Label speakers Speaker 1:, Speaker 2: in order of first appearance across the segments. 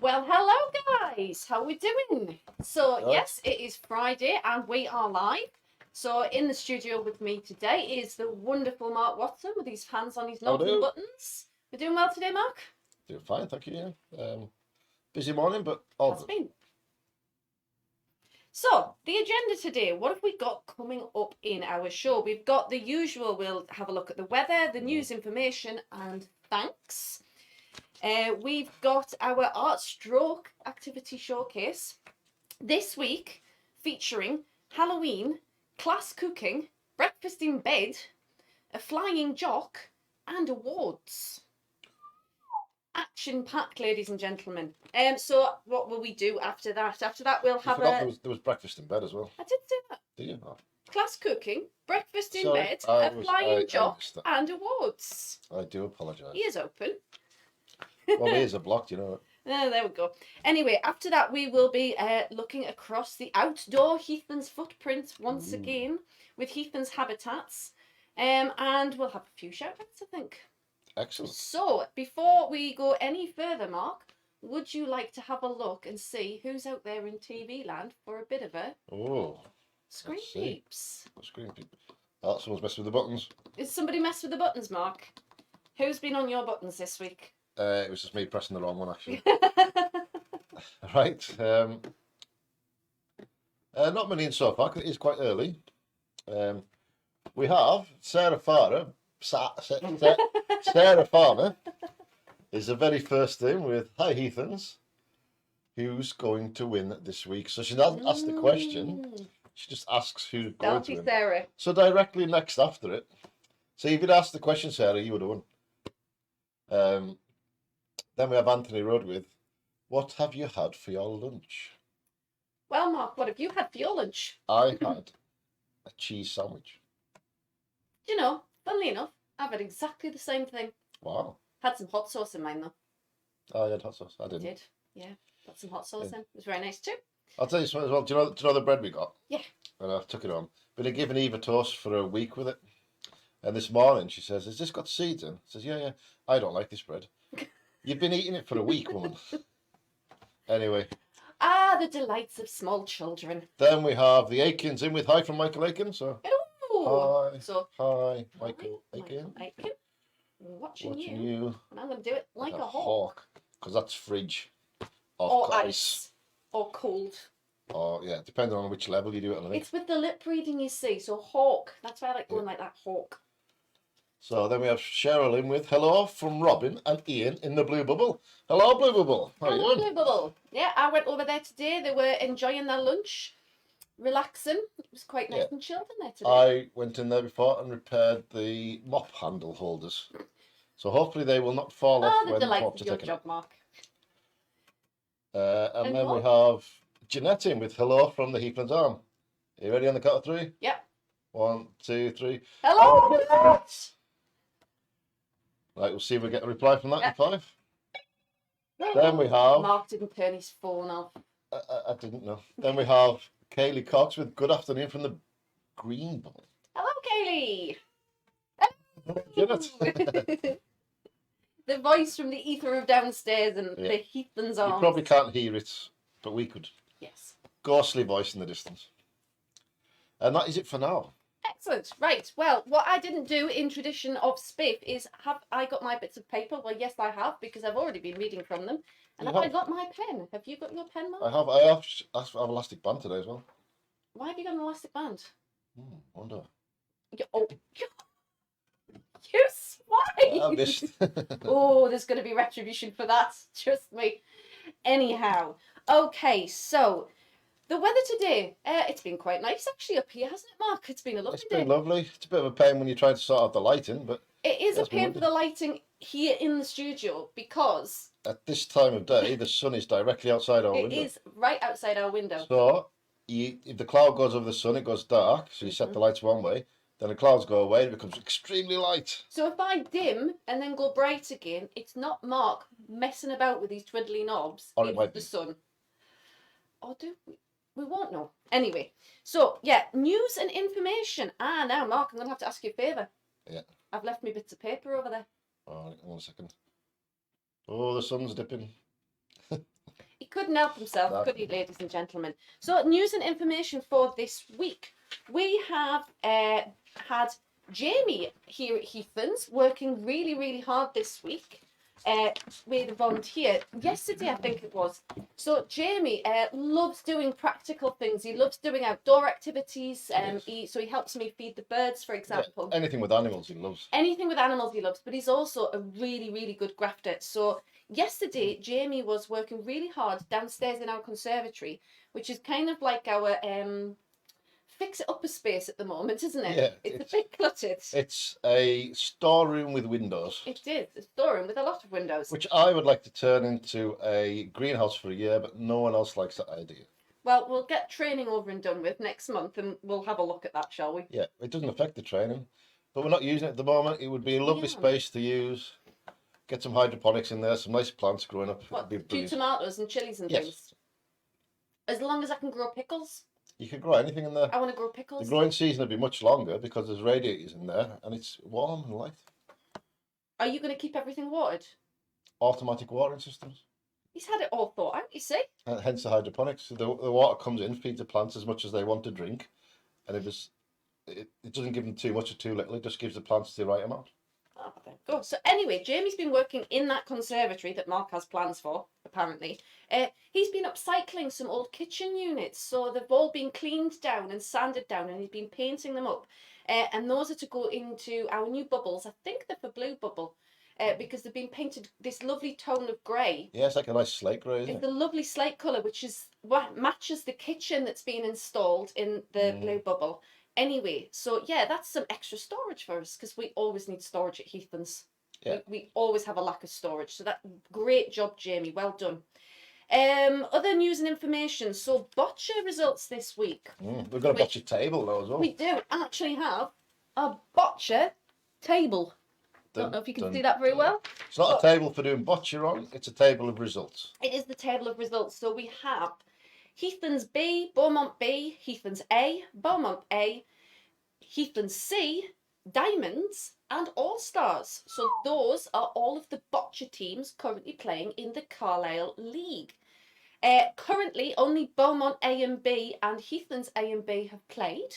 Speaker 1: Well, hello guys, how we doing? So
Speaker 2: Right.
Speaker 1: yes, it is Friday and we are live. So in the studio with me today is the wonderful Mark Watson with his hands on his
Speaker 2: How
Speaker 1: knobs and
Speaker 2: do?
Speaker 1: buttons. We're doing well today, Mark?
Speaker 2: Doing fine, thank you. Yeah. Busy morning, but all
Speaker 1: Has
Speaker 2: good.
Speaker 1: been. So the agenda today, what have we got coming up in our show? We've got the usual, we'll have a look at the weather, the news information and thanks. We've got our art stroke activity showcase this week featuring Halloween, class cooking, breakfast in bed, a flying jock, and awards. Action packed, ladies and gentlemen. So what will we do after that? After that, we'll
Speaker 2: You
Speaker 1: have
Speaker 2: forgot
Speaker 1: a.
Speaker 2: there was breakfast in bed as well.
Speaker 1: I did say that.
Speaker 2: Did you? Oh,
Speaker 1: Class cooking, breakfast in
Speaker 2: sorry,
Speaker 1: bed,
Speaker 2: I
Speaker 1: a flying jock,
Speaker 2: missed that.
Speaker 1: and awards.
Speaker 2: I do apologise.
Speaker 1: Ears open.
Speaker 2: Well, my ears are blocked, you know.
Speaker 1: Oh, there we go. Anyway, after that, we will be looking across the outdoor Heathlands footprint once again with Heathlands Habitats. And we'll have a few shout outs, I think.
Speaker 2: Excellent.
Speaker 1: So, before we go any further, Mark, would you like to have a look and see who's out there in TV land for a bit of a screen
Speaker 2: let's see.
Speaker 1: peeps?
Speaker 2: Screen peep. Oh, someone's messing with the buttons.
Speaker 1: Is somebody messed with the buttons, Mark? Who's been on your buttons this week?
Speaker 2: It was just me pressing the wrong one, actually. Right. Not many in so far, 'cause it is quite early. We have Sarah Farmer. Sarah Farmer is the very first in with Hi Heathlands. Who's going to win this week? So she doesn't ask the question. She just asks who's going to win.
Speaker 1: Sarah.
Speaker 2: So directly next after it. So if you'd asked the question, Sarah, you would have won. Then we have Anthony Rudd with, what have you had for your lunch?
Speaker 1: Well, Mark, what have you had for your lunch?
Speaker 2: I had a cheese sandwich.
Speaker 1: You know, funnily enough, I've had exactly the same thing.
Speaker 2: Wow.
Speaker 1: Had some hot sauce in mine though.
Speaker 2: Oh, I had hot sauce. I didn't.
Speaker 1: Did, yeah. Got some hot sauce in. It was very nice too.
Speaker 2: I'll tell you something as well. Do you know the bread we got?
Speaker 1: Yeah.
Speaker 2: And I took it on. Been giving Eva toast for a week with it. And this morning she says, has this got seeds in? I says, yeah. I don't like this bread. You've been eating it for a week, woman. Anyway.
Speaker 1: Ah, the delights of small children.
Speaker 2: Then we have the Aikens in with hi from Michael Aiken. So
Speaker 1: Ooh.
Speaker 2: hi.
Speaker 1: So
Speaker 2: Hi, Michael Aiken.
Speaker 1: Aiken. Watching you.
Speaker 2: you.
Speaker 1: And I'm going to do it like a hawk.
Speaker 2: Hawk. Because that's fridge.
Speaker 1: Or ice. Or cold.
Speaker 2: Or, yeah, depending on which level you do it on.
Speaker 1: It's with the lip reading, you see. So hawk. That's why I like going like that, hawk.
Speaker 2: So then we have Cheryl in with hello from Robin and Ian in the Blue Bubble. Hello, Blue Bubble. How are you doing?
Speaker 1: Blue Bubble. Yeah, I went over there today. They were enjoying their lunch, relaxing. It was quite nice and chilled in there today.
Speaker 2: I went in there before and repaired the mop handle holders. So hopefully they will not fall off when the mops are taken.
Speaker 1: Job, Mark.
Speaker 2: And then we have Jeanette in with hello from the Heathlands Arm. Are you ready on the count of three?
Speaker 1: Yep.
Speaker 2: 1, 2, 3.
Speaker 1: Hello, Jeanette!
Speaker 2: Right, we'll see if we get a reply from that in 5. Then we have...
Speaker 1: Mark didn't turn his phone off.
Speaker 2: I didn't know. Then we have Kaylee Cox with good afternoon from the Green Ball.
Speaker 1: Hello, Kaylee!
Speaker 2: Jeanette.
Speaker 1: The voice from the ether of downstairs and the Heathlands Arms.
Speaker 2: You probably can't hear it, but we could.
Speaker 1: Yes.
Speaker 2: Ghostly voice in the distance. And that is it for now.
Speaker 1: Excellent. Right. Well, what I didn't do in tradition of Spiff is have I got my bits of paper? Well, yes, I have, because I've already been reading from them. And have I got my pen? Have you got your pen, Mark?
Speaker 2: I have elastic band today as well.
Speaker 1: Why have you got an elastic band?
Speaker 2: Wonder.
Speaker 1: Oh, you swine!
Speaker 2: I missed.
Speaker 1: Oh, there's going to be retribution for that. Trust me. Anyhow, okay, so the weather today, it's been quite nice actually up here, hasn't it, Mark? It's been a lovely day.
Speaker 2: It's been lovely. It's a bit of a pain when you try to sort out the lighting, but...
Speaker 1: It is a pain for the lighting here in the studio because...
Speaker 2: At this time of day, the sun is directly outside our window.
Speaker 1: It is right outside our window.
Speaker 2: So, if the cloud goes over the sun, it goes dark, so you set the lights one way, then the clouds go away, it becomes extremely light.
Speaker 1: So if I dim and then go bright again, it's not Mark messing about with these twiddly knobs.
Speaker 2: Or it might be
Speaker 1: the sun. Or do we? We won't know. Anyway, so yeah, news and information. Now Mark, I'm going to have to ask you a favour.
Speaker 2: Yeah.
Speaker 1: I've left me bits of paper over there.
Speaker 2: All right, 1 second. Oh, the sun's dipping.
Speaker 1: couldn't help himself,
Speaker 2: No.
Speaker 1: could he, ladies and gentlemen? So, news and information for this week. We have had Jamie here at Heathlands working really, really hard this week with a volunteer. Yesterday, I think it was. So, Jamie loves doing practical things. He loves doing outdoor activities. So he helps me feed the birds, for example.
Speaker 2: Yeah, anything with animals he loves.
Speaker 1: Anything with animals he loves, but he's also a really, really good grafter. So yesterday, Jamie was working really hard downstairs in our conservatory, which is kind of like our fix-it-upper space at the moment, isn't it?
Speaker 2: Yeah,
Speaker 1: It's a bit cluttered.
Speaker 2: It's a storeroom with windows.
Speaker 1: It is a storeroom with a lot of windows.
Speaker 2: Which I would like to turn into a greenhouse for a year, but no one else likes that idea.
Speaker 1: Well, we'll get training over and done with next month, and we'll have a look at that, shall we?
Speaker 2: Yeah, it doesn't affect the training, but we're not using it at the moment. It would be a lovely space to use. Get some hydroponics in there, some nice plants growing up.
Speaker 1: What,
Speaker 2: It'd be
Speaker 1: do tomatoes and chilies and
Speaker 2: Yes.
Speaker 1: things? As long as I can grow pickles.
Speaker 2: You could grow anything in there.
Speaker 1: I want to grow pickles.
Speaker 2: The growing season would be much longer because there's radiators in there and it's warm and light.
Speaker 1: Are you going to keep everything watered?
Speaker 2: Automatic watering systems.
Speaker 1: He's had it all thought out, you see.
Speaker 2: And hence the hydroponics. The water comes in, feeds the plants as much as they want to drink, and it doesn't give them too much or too little. It just gives the plants the right amount.
Speaker 1: Oh, there we go. So anyway, Jamie's been working in that conservatory that Mark has plans for, apparently. He's been upcycling some old kitchen units, so they've all been cleaned down and sanded down, and he's been painting them up. And those are to go into our new bubbles. I think they're for Blue Bubble, because they've been painted this lovely tone of grey.
Speaker 2: Yeah, it's like a nice slate grey, isn't
Speaker 1: It's
Speaker 2: it?
Speaker 1: the lovely slate colour, which is what matches the kitchen that's been installed in the Blue Bubble. Anyway, so yeah, that's some extra storage for us, because we always need storage at Heathlands.
Speaker 2: Yeah.
Speaker 1: We always have a lack of storage. So that great job, Jamie. Well done. Other news and information. So boccia results this week.
Speaker 2: We've got a boccia table now as well.
Speaker 1: We do actually have a boccia table. Don't know if you can see that very well.
Speaker 2: It's not a table for doing boccia on, it's a table of results.
Speaker 1: It is the table of results. So we have Heathlands B, Beaumont B, Heathlands A, Beaumont A, Heathlands C, Diamonds, and All Stars. So those are all of the boccia teams currently playing in the Carlisle League. Currently, only Beaumont A and B and Heathlands A and B have played.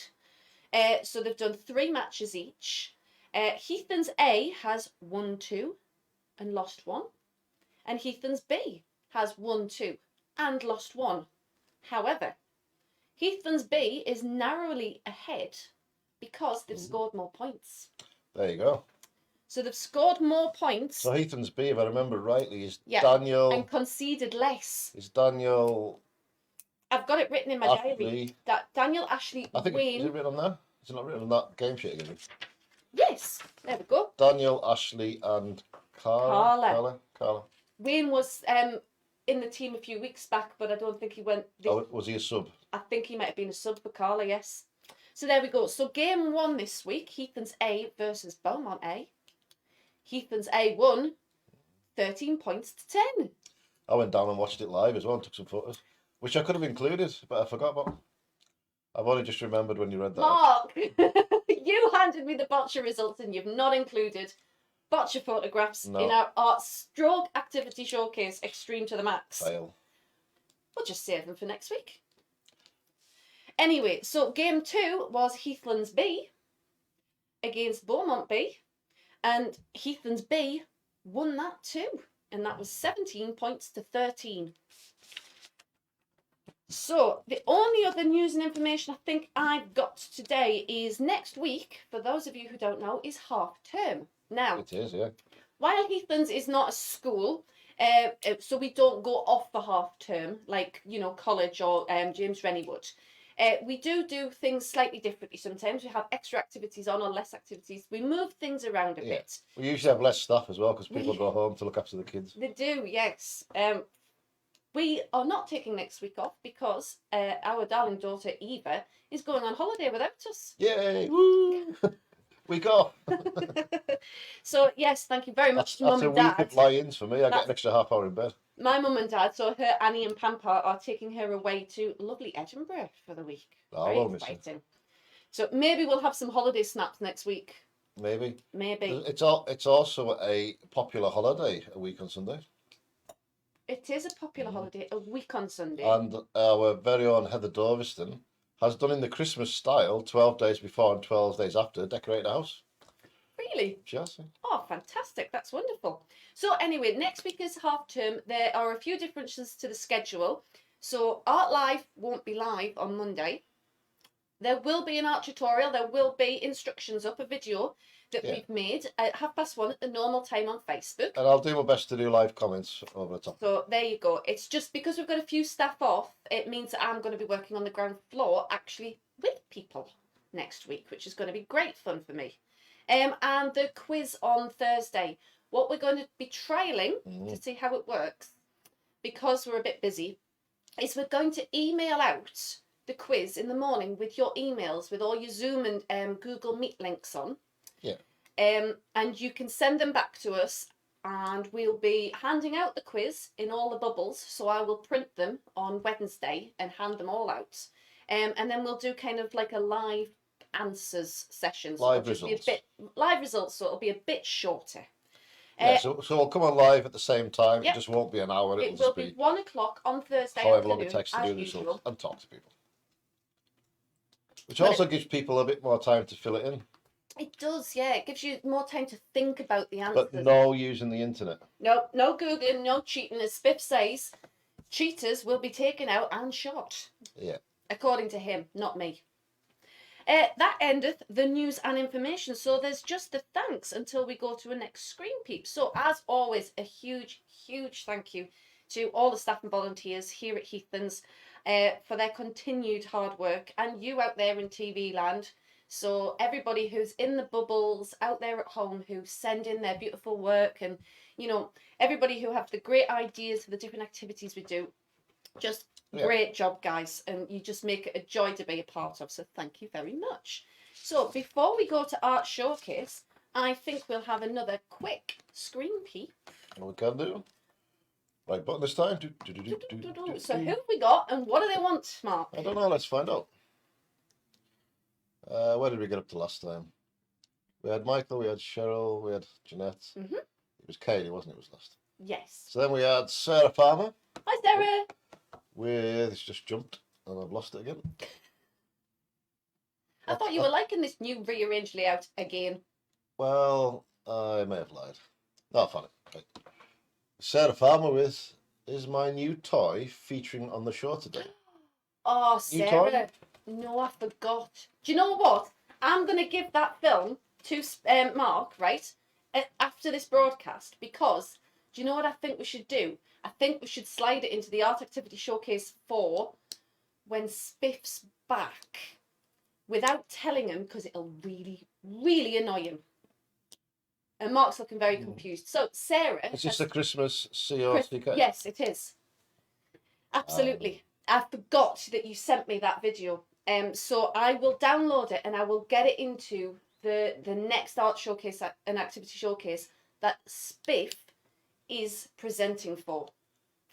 Speaker 1: So they've done 3 matches each. Heathlands A has won 2 and lost 1. And Heathlands B has won 2 and lost 1. However, Heathlands B is narrowly ahead because they've scored more points.
Speaker 2: There you go.
Speaker 1: So they've scored more points.
Speaker 2: So Heathlands B, if I remember rightly, is
Speaker 1: Yeah,
Speaker 2: Daniel.
Speaker 1: and conceded less.
Speaker 2: Is Daniel.
Speaker 1: I've got it written in my diary.
Speaker 2: Ashley.
Speaker 1: That Daniel Ashley
Speaker 2: I think
Speaker 1: Wayne.
Speaker 2: is it written on there? Is it not written on that game sheet again?
Speaker 1: Yes, there we go.
Speaker 2: Daniel, Ashley, and Carla.
Speaker 1: Wayne was in the team a few weeks back, but I don't think he went.
Speaker 2: Oh, was he a sub?
Speaker 1: I think he might have been a sub for Carla, yes. So there we go. So game 1 this week, Heathlands A versus Beaumont A. Heathlands A won 13 points to 10.
Speaker 2: I went down and watched it live as well and took some photos, which I could have included, but I forgot about. I've only just remembered when you read that.
Speaker 1: Mark, you handed me the boccia results and you've not included boccia photographs in our art stroke activity showcase extreme to the max.
Speaker 2: Fail.
Speaker 1: We'll just save them for next week. Anyway, so game 2 was Heathlands B against Beaumont B, and Heathlands B won that too, and that was 17 points to 13. So the only other news and information I think I've got today is next week, for those of you who don't know, is half term. Now,
Speaker 2: It is, yeah.
Speaker 1: while Heathlands is not a school, so we don't go off for half term like, you know, college or James Rennie would. We do things slightly differently. Sometimes we have extra activities on or less activities. We move things around a bit.
Speaker 2: We usually have less staff as well because people go home to look after the kids.
Speaker 1: They do, yes. We are not taking next week off because our darling daughter Eva is going on holiday without us.
Speaker 2: Yay! Woo! We go.
Speaker 1: So yes, thank you very much to
Speaker 2: That's
Speaker 1: Mum
Speaker 2: a
Speaker 1: and
Speaker 2: week
Speaker 1: Dad.
Speaker 2: of lie-ins for me. I get an extra half hour in bed.
Speaker 1: My mum and dad, so her Annie and Pampa, are taking her away to lovely Edinburgh for the week.
Speaker 2: Oh,
Speaker 1: Very
Speaker 2: well, miss her.
Speaker 1: exciting. So maybe we'll have some holiday snaps next week.
Speaker 2: Maybe.
Speaker 1: Maybe.
Speaker 2: It's also a popular holiday a week on Sunday.
Speaker 1: It is a popular holiday, a week on Sunday.
Speaker 2: And our very own Heather Dorviston has done in the Christmas style 12 days before and 12 days after, decorate the house.
Speaker 1: Really?
Speaker 2: She has.
Speaker 1: Oh, fantastic. That's wonderful. So anyway, next week is half term. There are a few differences to the schedule. So Art Live won't be live on Monday. There will be an art tutorial. There will be instructions up, a video that
Speaker 2: Yeah.
Speaker 1: we've made at 1:30 at the normal time on Facebook.
Speaker 2: And I'll do my best to do live comments over the top.
Speaker 1: So there you go. It's just because we've got a few staff off, it means that I'm going to be working on the ground floor actually with people next week, which is going to be great fun for me. And the quiz on Thursday. What we're going to be trialling to see how it works, because we're a bit busy, is we're going to email out the quiz in the morning with your emails, with all your Zoom and Google Meet links on.
Speaker 2: Yeah.
Speaker 1: And you can send them back to us, and we'll be handing out the quiz in all the bubbles. So I will print them on Wednesday and hand them all out. And then we'll do kind of like a live answers session. So
Speaker 2: Live
Speaker 1: it'll just be
Speaker 2: results.
Speaker 1: live results, so it'll be a bit shorter.
Speaker 2: Yeah, so we'll come on live at the same time.
Speaker 1: Yep.
Speaker 2: It just won't be an hour.
Speaker 1: It
Speaker 2: It'll
Speaker 1: will
Speaker 2: just
Speaker 1: be
Speaker 2: be
Speaker 1: 1 o'clock on Thursday
Speaker 2: however long
Speaker 1: afternoon,
Speaker 2: it takes to
Speaker 1: as
Speaker 2: do the
Speaker 1: usual.
Speaker 2: results and talk to people. Which
Speaker 1: But
Speaker 2: also gives people a bit more time to fill it in.
Speaker 1: It does, yeah. It gives you more time to think about the answers.
Speaker 2: But no using the internet.
Speaker 1: No Googling, no cheating. As Spiff says, cheaters will be taken out and shot.
Speaker 2: Yeah.
Speaker 1: According to him, not me. That endeth the news and information. So there's just the thanks until we go to a next screen peep. So as always, a huge, huge thank you to all the staff and volunteers here at Heathlands for their continued hard work, and you out there in TV land. So everybody who's in the bubbles, out there at home, who send in their beautiful work, and, you know, everybody who have the great ideas for the different activities we do. Just great job, guys, and you just make it a joy to be a part of, so thank you very much. So before we go to Art Showcase, I think we'll have another quick screen peep.
Speaker 2: What we can do. Right button this time.
Speaker 1: So who have we got, and what do they want, Mark?
Speaker 2: I don't know, let's find out. Where did we get up to last time? We had Michael, we had Cheryl, we had Jeanette.
Speaker 1: Mhm.
Speaker 2: It was Kaylee, wasn't it, was last?
Speaker 1: Yes.
Speaker 2: So then we had Sarah Farmer.
Speaker 1: Hi, Sarah.
Speaker 2: It's just jumped and I've lost it again.
Speaker 1: I thought you were liking this new rearranged layout again.
Speaker 2: Well, I may have lied. No, I found it. Right. Sarah Farmer with is my new toy featuring on the show today.
Speaker 1: Oh,
Speaker 2: New
Speaker 1: Sarah.
Speaker 2: toy?
Speaker 1: No, I forgot. Do you know what? I'm going to give that film to Mark, right, after this broadcast, because do you know what I think we should do? I think we should slide it into the Art Activity Showcase 4 when Spiff's back, without telling him, because it'll really, really annoy him. And Mark's looking very confused. So, Sarah...
Speaker 2: Is this the Christmas COCK?
Speaker 1: Yes, it is. Absolutely. I forgot that you sent me that video. So I will download it and I will get it into the next art showcase, an activity showcase that Spiff is presenting for.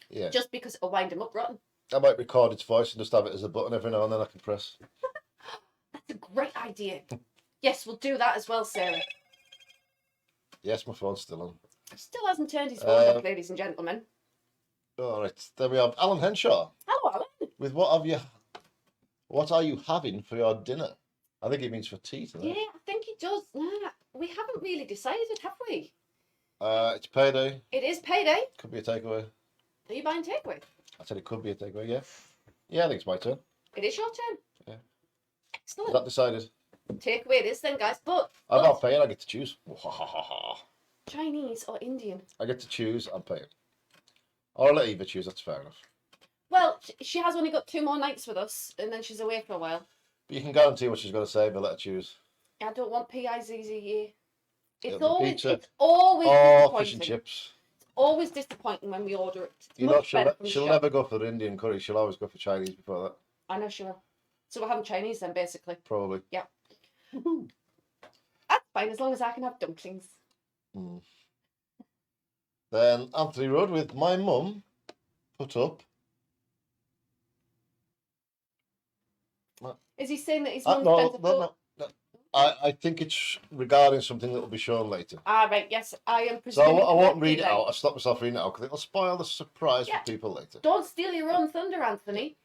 Speaker 2: Yeah.
Speaker 1: Just because it'll wind him up rotten.
Speaker 2: I might record its voice and just have it as a button every now and then I can press.
Speaker 1: That's a great idea. Yes, we'll do that as well, Sarah.
Speaker 2: Yes, my phone's still on.
Speaker 1: Still hasn't turned his phone off, ladies and gentlemen.
Speaker 2: All right, then we have Alan Henshaw.
Speaker 1: Hello, Alan.
Speaker 2: With what are you having for your dinner? I think it means for tea today.
Speaker 1: Yeah, I think he does. Nah, we haven't really decided, have we?
Speaker 2: It's payday.
Speaker 1: It is payday.
Speaker 2: Could be a takeaway.
Speaker 1: Are you buying takeaway?
Speaker 2: I said it could be a takeaway, yeah. Yeah, I think it's my turn.
Speaker 1: It is your turn.
Speaker 2: Yeah.
Speaker 1: Excellent.
Speaker 2: Is that decided?
Speaker 1: Takeaway it is then, guys. But
Speaker 2: I'm not paying, I get to choose.
Speaker 1: Chinese or Indian?
Speaker 2: I get to choose, I'm paying. Or I'll let Eva choose, that's fair enough.
Speaker 1: Well, she has only got 2 more nights with us, and then she's away for a while.
Speaker 2: But you can guarantee what she's going to say, but let her choose.
Speaker 1: I don't want P-I-Z-Z-E. It's
Speaker 2: It'll be
Speaker 1: always,
Speaker 2: pizza.
Speaker 1: it's always
Speaker 2: Oh,
Speaker 1: disappointing.
Speaker 2: fish and chips.
Speaker 1: It's always disappointing when we order it. It's
Speaker 2: You know,
Speaker 1: much better from
Speaker 2: she'll
Speaker 1: shop.
Speaker 2: never go for the Indian curry, she'll always go for Chinese before that.
Speaker 1: I know she will. So we're having Chinese then, basically.
Speaker 2: Probably.
Speaker 1: Yeah. That's fine, as long as I can have dumplings.
Speaker 2: Mm. Then Anthony Rudd with my mum put up.
Speaker 1: Is he saying that his mum
Speaker 2: No,
Speaker 1: spent a
Speaker 2: no, no, no. I think it's regarding something that will be shown later.
Speaker 1: Ah, right, yes, I am
Speaker 2: So
Speaker 1: presuming.
Speaker 2: I won't read it
Speaker 1: correctly
Speaker 2: out. I'll stop myself reading it out because it'll spoil the surprise
Speaker 1: Yeah.
Speaker 2: for people later.
Speaker 1: Don't steal your own thunder, Anthony.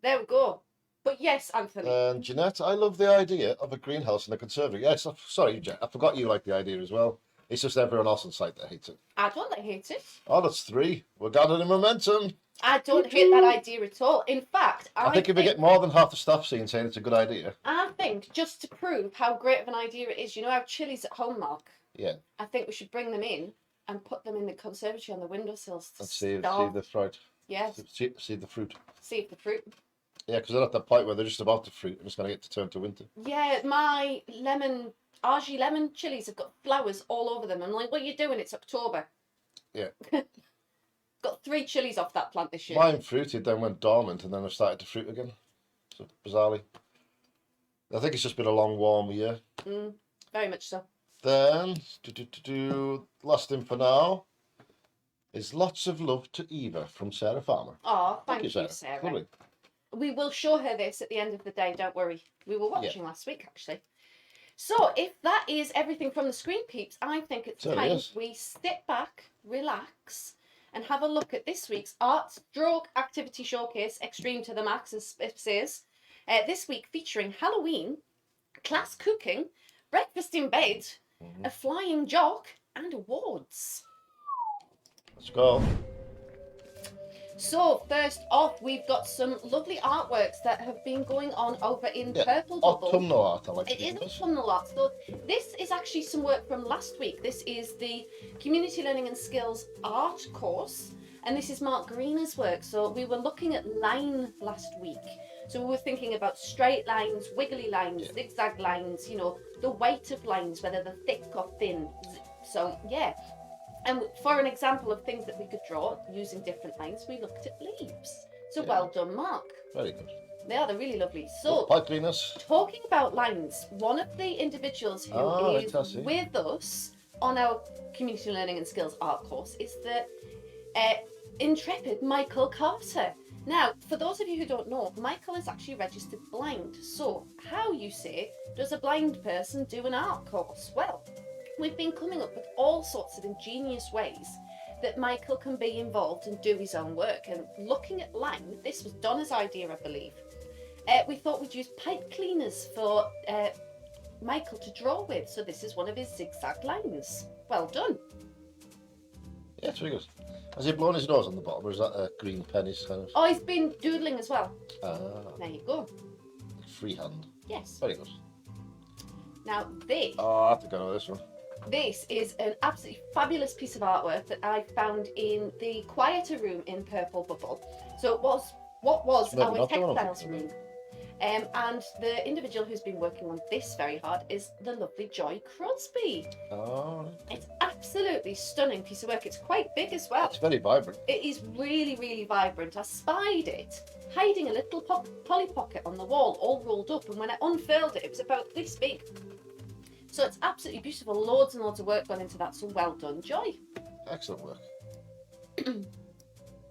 Speaker 1: There we go. But yes, Anthony.
Speaker 2: And Jeanette, I love the idea of a greenhouse in a conservatory. Yes, sorry, Jen, I forgot you like the idea as well. It's just everyone else on site that hates it.
Speaker 1: I don't hate it.
Speaker 2: Oh, that's 3. We're gathering momentum.
Speaker 1: I don't hate that idea at all. In fact,
Speaker 2: I think if we get more than half the staff saying it's a good idea.
Speaker 1: I think just to prove how great of an idea it is, you know how chilies at home, Mark?
Speaker 2: Yeah.
Speaker 1: I think we should bring them in and put them in the conservatory on the windowsills to
Speaker 2: See
Speaker 1: start.
Speaker 2: the fruit.
Speaker 1: Yes.
Speaker 2: See the fruit.
Speaker 1: See if the fruit.
Speaker 2: Yeah, because they're at that point where they're just about to fruit and it's going to get to turn to winter.
Speaker 1: Yeah, my Argy lemon chilies have got flowers all over them. I'm like, what are you doing? It's October.
Speaker 2: Yeah.
Speaker 1: Got 3 chilies off that plant this year.
Speaker 2: Mine fruited, then went dormant, and then have started to fruit again. So bizarrely. I think it's just been a long, warm year.
Speaker 1: Very much so.
Speaker 2: Then, last thing for now is lots of love to Eva from Sarah Farmer.
Speaker 1: Oh, thank
Speaker 2: you,
Speaker 1: you,
Speaker 2: Sarah.
Speaker 1: Sarah.
Speaker 2: Lovely.
Speaker 1: We will show her this at the end of the day, don't worry. We were watching last week, actually. So, if that is everything from the screen peeps, I think it's time we sit back, relax, and have a look at this week's Art Stroke Activity Showcase, Extreme to the Max, as Spiff says. This week featuring Halloween, class cooking, breakfast in bed, a flying jock, and awards.
Speaker 2: Let's go.
Speaker 1: So, first off, we've got some lovely artworks that have been going on over in Purple Bubble.
Speaker 2: Autumnal art, I like
Speaker 1: It is autumnal art. So, this is actually some work from last week. This is the Community Learning and Skills art course, and this is Mark Greener's work. So, we were looking at line last week. So, we were thinking about straight lines, wiggly lines, zigzag lines, you know, the weight of lines, whether they're thick or thin. So, yeah. And for an example of things that we could draw using different lines, we looked at leaves. So well done, Mark.
Speaker 2: Very good.
Speaker 1: They're really lovely. So,
Speaker 2: pipe cleaners.
Speaker 1: Talking about lines, one of the individuals who is with us on our Community Learning and Skills art course is the intrepid Michael Carter. Now, for those of you who don't know, Michael is actually registered blind. So, how, you say, does a blind person do an art course? Well, we've been coming up with all sorts of ingenious ways that Michael can be involved and do his own work. And looking at line, this was Donna's idea, I believe. We thought we'd use pipe cleaners for Michael to draw with. So this is one of his zigzag lines. Well done.
Speaker 2: Yeah, it's very good. Has he blown his nose on the bottom, or is that a green pennies kind of?
Speaker 1: Oh, he's been doodling as well.
Speaker 2: Ah.
Speaker 1: There you go.
Speaker 2: Freehand.
Speaker 1: Yes.
Speaker 2: Very good.
Speaker 1: Now this.
Speaker 2: Oh, I have to go with this one.
Speaker 1: This is an absolutely fabulous piece of artwork that I found in the quieter room in Purple Bubble. So it was what was our textiles room. And the individual who's been working on this very hard is the lovely Joy Crosby.
Speaker 2: Oh.
Speaker 1: It's absolutely stunning piece of work. It's quite big as well.
Speaker 2: It's very vibrant.
Speaker 1: It is really, really vibrant. I spied it hiding a little Polly Pocket on the wall, all rolled up, and when I unfurled it, it was about this big. So it's absolutely beautiful. Loads and loads of work gone into that. So well done, Joy.
Speaker 2: Excellent work.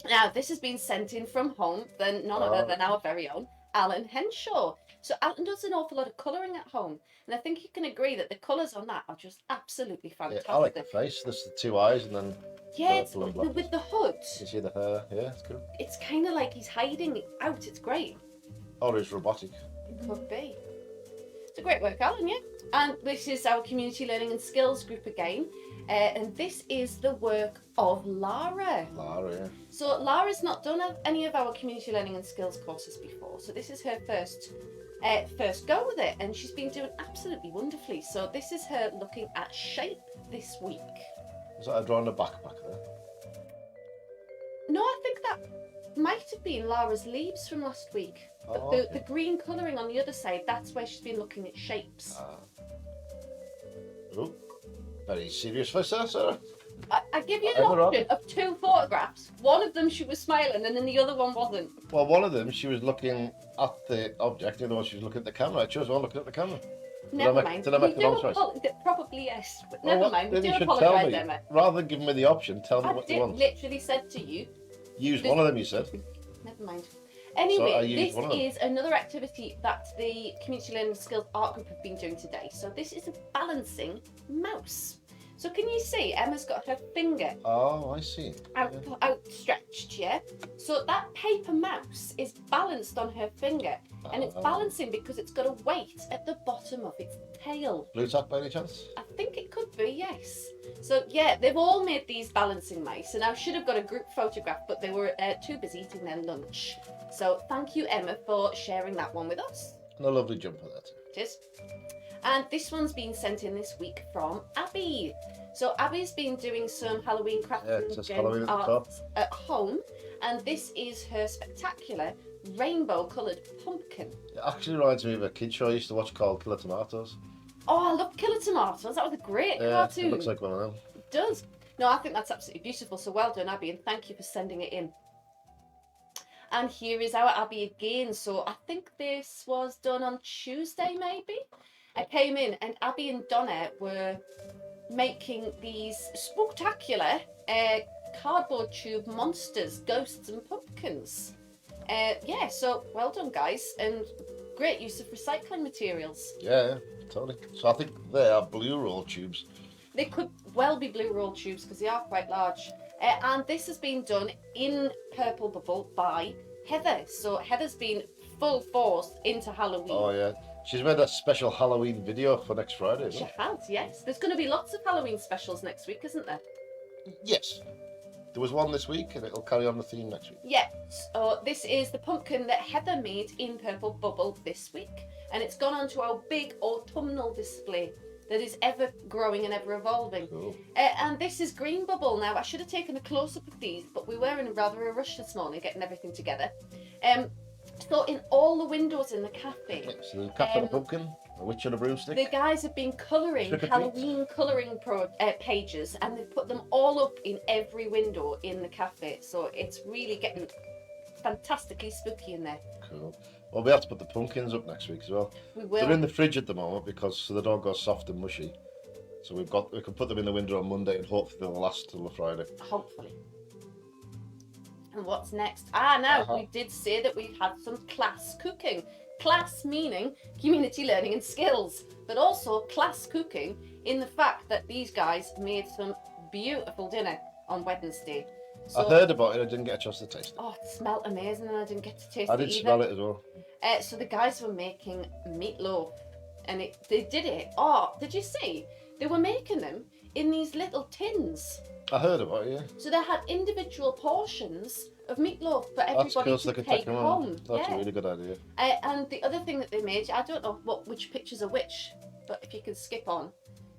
Speaker 1: Now, this has been sent in from home, none other than our very own Alan Henshaw. So Alan does an awful lot of colouring at home. And I think you can agree that the colours on that are just absolutely fantastic.
Speaker 2: Yeah, I like the face. There's the 2 eyes and then
Speaker 1: it's with the hood.
Speaker 2: You see the hair. Yeah, it's cool.
Speaker 1: It's kind of like he's hiding it out. It's great.
Speaker 2: Or it's robotic.
Speaker 1: It could be. It's a great work, Alan, yeah? And this is our Community Learning and Skills group again. And this is the work of Lara.
Speaker 2: Lara, yeah.
Speaker 1: So Lara's not done any of our Community Learning and Skills courses before. So this is her first go with it. And she's been doing absolutely wonderfully. So this is her looking at shape this week.
Speaker 2: Is that her drawing a backpack there?
Speaker 1: No, I think that might have been Lara's leaves from last week. But the green colouring on the other side, that's where she's been looking at shapes.
Speaker 2: Oh, very serious face there, Sarah.
Speaker 1: I give you an option of 2 photographs. One of them she was smiling and then the other one wasn't.
Speaker 2: Well, one of them she was looking at the object, the other one she was looking at the camera. I chose one looking at the camera.
Speaker 1: Never mind.
Speaker 2: Did I make the wrong choice?
Speaker 1: Probably yes, but never mind.
Speaker 2: Then
Speaker 1: We
Speaker 2: you
Speaker 1: do
Speaker 2: should
Speaker 1: apologise,
Speaker 2: tell me.
Speaker 1: Emma.
Speaker 2: Rather than giving me the option, tell me what you want.
Speaker 1: I literally said to you.
Speaker 2: Use one of them, you said.
Speaker 1: Never mind. Anyway,
Speaker 2: I used
Speaker 1: this
Speaker 2: one of them.
Speaker 1: is another activity that the Community Learning Skills Art Group have been doing today. So this is a balancing mouse. So can you see Emma's got her finger
Speaker 2: Oh, I see.
Speaker 1: outstretched, yeah? So that paper mouse is balanced on her finger, and it's balancing because it's got a weight at the bottom of its tail.
Speaker 2: Blue tack by any chance?
Speaker 1: I think it could be, yes. So yeah, they've all made these balancing mice, and I should have got a group photograph, but they were too busy eating their lunch. So thank you, Emma, for sharing that one with us.
Speaker 2: And a lovely jumper there too.
Speaker 1: It is. And this one's been sent in this week from Abby. So Abby's been doing some Halloween crafts
Speaker 2: Yeah, it
Speaker 1: and
Speaker 2: says
Speaker 1: gems
Speaker 2: Halloween at the
Speaker 1: art
Speaker 2: top.
Speaker 1: at home, and this is her spectacular rainbow-coloured pumpkin.
Speaker 2: It actually reminds me of a kid show I used to watch called Killer Tomatoes.
Speaker 1: Oh, I love Killer Tomatoes. That was a great cartoon.
Speaker 2: It looks like one of them.
Speaker 1: It does. No, I think that's absolutely beautiful. So well done, Abby, and thank you for sending it in. And here is our Abby again. So I think this was done on Tuesday, maybe. I came in and Abby and Donna were making these spectacular cardboard tube monsters, ghosts and pumpkins. Yeah, so well done, guys, and great use of recycling materials.
Speaker 2: Yeah, totally. So I think they are blue roll tubes.
Speaker 1: They could well be blue roll tubes because they are quite large. And this has been done in Purple Bubble by Heather. So Heather's been full force into Halloween.
Speaker 2: Oh yeah. She's made a special Halloween video for next Friday, isn't
Speaker 1: She
Speaker 2: it?
Speaker 1: has, yes. There's going to be lots of Halloween specials next week, isn't there?
Speaker 2: Yes. There was one this week and it'll carry on the theme next week.
Speaker 1: Yeah, so this is the pumpkin that Heather made in Purple Bubble this week. And it's gone onto our big autumnal display that is ever growing and ever evolving.
Speaker 2: Cool.
Speaker 1: And this is Green Bubble. Now, I should have taken a close-up of these, but we were in rather a rush this morning getting everything together. So in all the windows in the cafe,
Speaker 2: Yeah, so there's a cat and a pumpkin, a witch and a broomstick.
Speaker 1: the guys have been colouring
Speaker 2: Trick or treat.
Speaker 1: Halloween colouring pages, and they've put them all up in every window in the cafe. So it's really getting fantastically spooky in there.
Speaker 2: Cool. Well, we have to put the pumpkins up next week as well.
Speaker 1: We will.
Speaker 2: They're in the fridge at the moment because so they don't go soft and mushy. So we can put them in the window on Monday and hopefully they'll last till the Friday.
Speaker 1: Hopefully. And what's next? Now,
Speaker 2: Uh-huh.
Speaker 1: we did say that we had some class cooking. Class meaning community learning and skills, but also class cooking in the fact that these guys made some beautiful dinner on Wednesday. So,
Speaker 2: I heard about it, I didn't get a chance to taste it.
Speaker 1: Oh, it smelled amazing and I didn't get to taste
Speaker 2: I
Speaker 1: it
Speaker 2: did
Speaker 1: either.
Speaker 2: smell it as well.
Speaker 1: So the guys were making meatloaf, and they did it. Oh, did you see? They were making them in these little tins.
Speaker 2: I heard about it, yeah.
Speaker 1: So they had individual portions of meatloaf for
Speaker 2: That's
Speaker 1: everybody
Speaker 2: cool, so
Speaker 1: to
Speaker 2: they can
Speaker 1: take
Speaker 2: take them
Speaker 1: home.
Speaker 2: home. That's
Speaker 1: Yeah.
Speaker 2: a really good idea.
Speaker 1: And the other thing that they made, I don't know which pictures are which, but if you can skip on.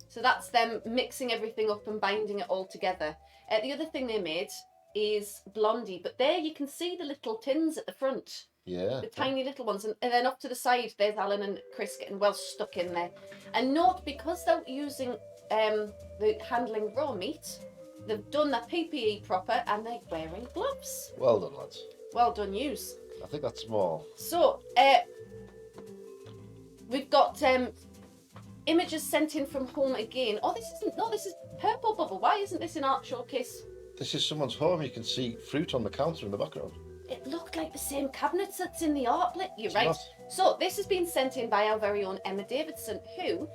Speaker 1: So that's them mixing everything up and binding it all together. The other thing they made is blondie, but there you can see the little tins at the front.
Speaker 2: Yeah.
Speaker 1: The tiny little ones, and then off to the side there's Alan and Chris getting well stuck in there. And note, because they're using the handling raw meat, they've done their PPE proper and they're wearing gloves.
Speaker 2: Well done, lads.
Speaker 1: Well done, yous.
Speaker 2: I think that's more.
Speaker 1: So we've got images sent in from home again. Oh, this is Purple Bubble. Why isn't this in Art Showcase?
Speaker 2: This is someone's home. You can see fruit on the counter in the background.
Speaker 1: It looked like the same cabinets that's in the art lit. You're
Speaker 2: It's
Speaker 1: right.
Speaker 2: not.
Speaker 1: So this has been sent in by our very own Emma Davidson, who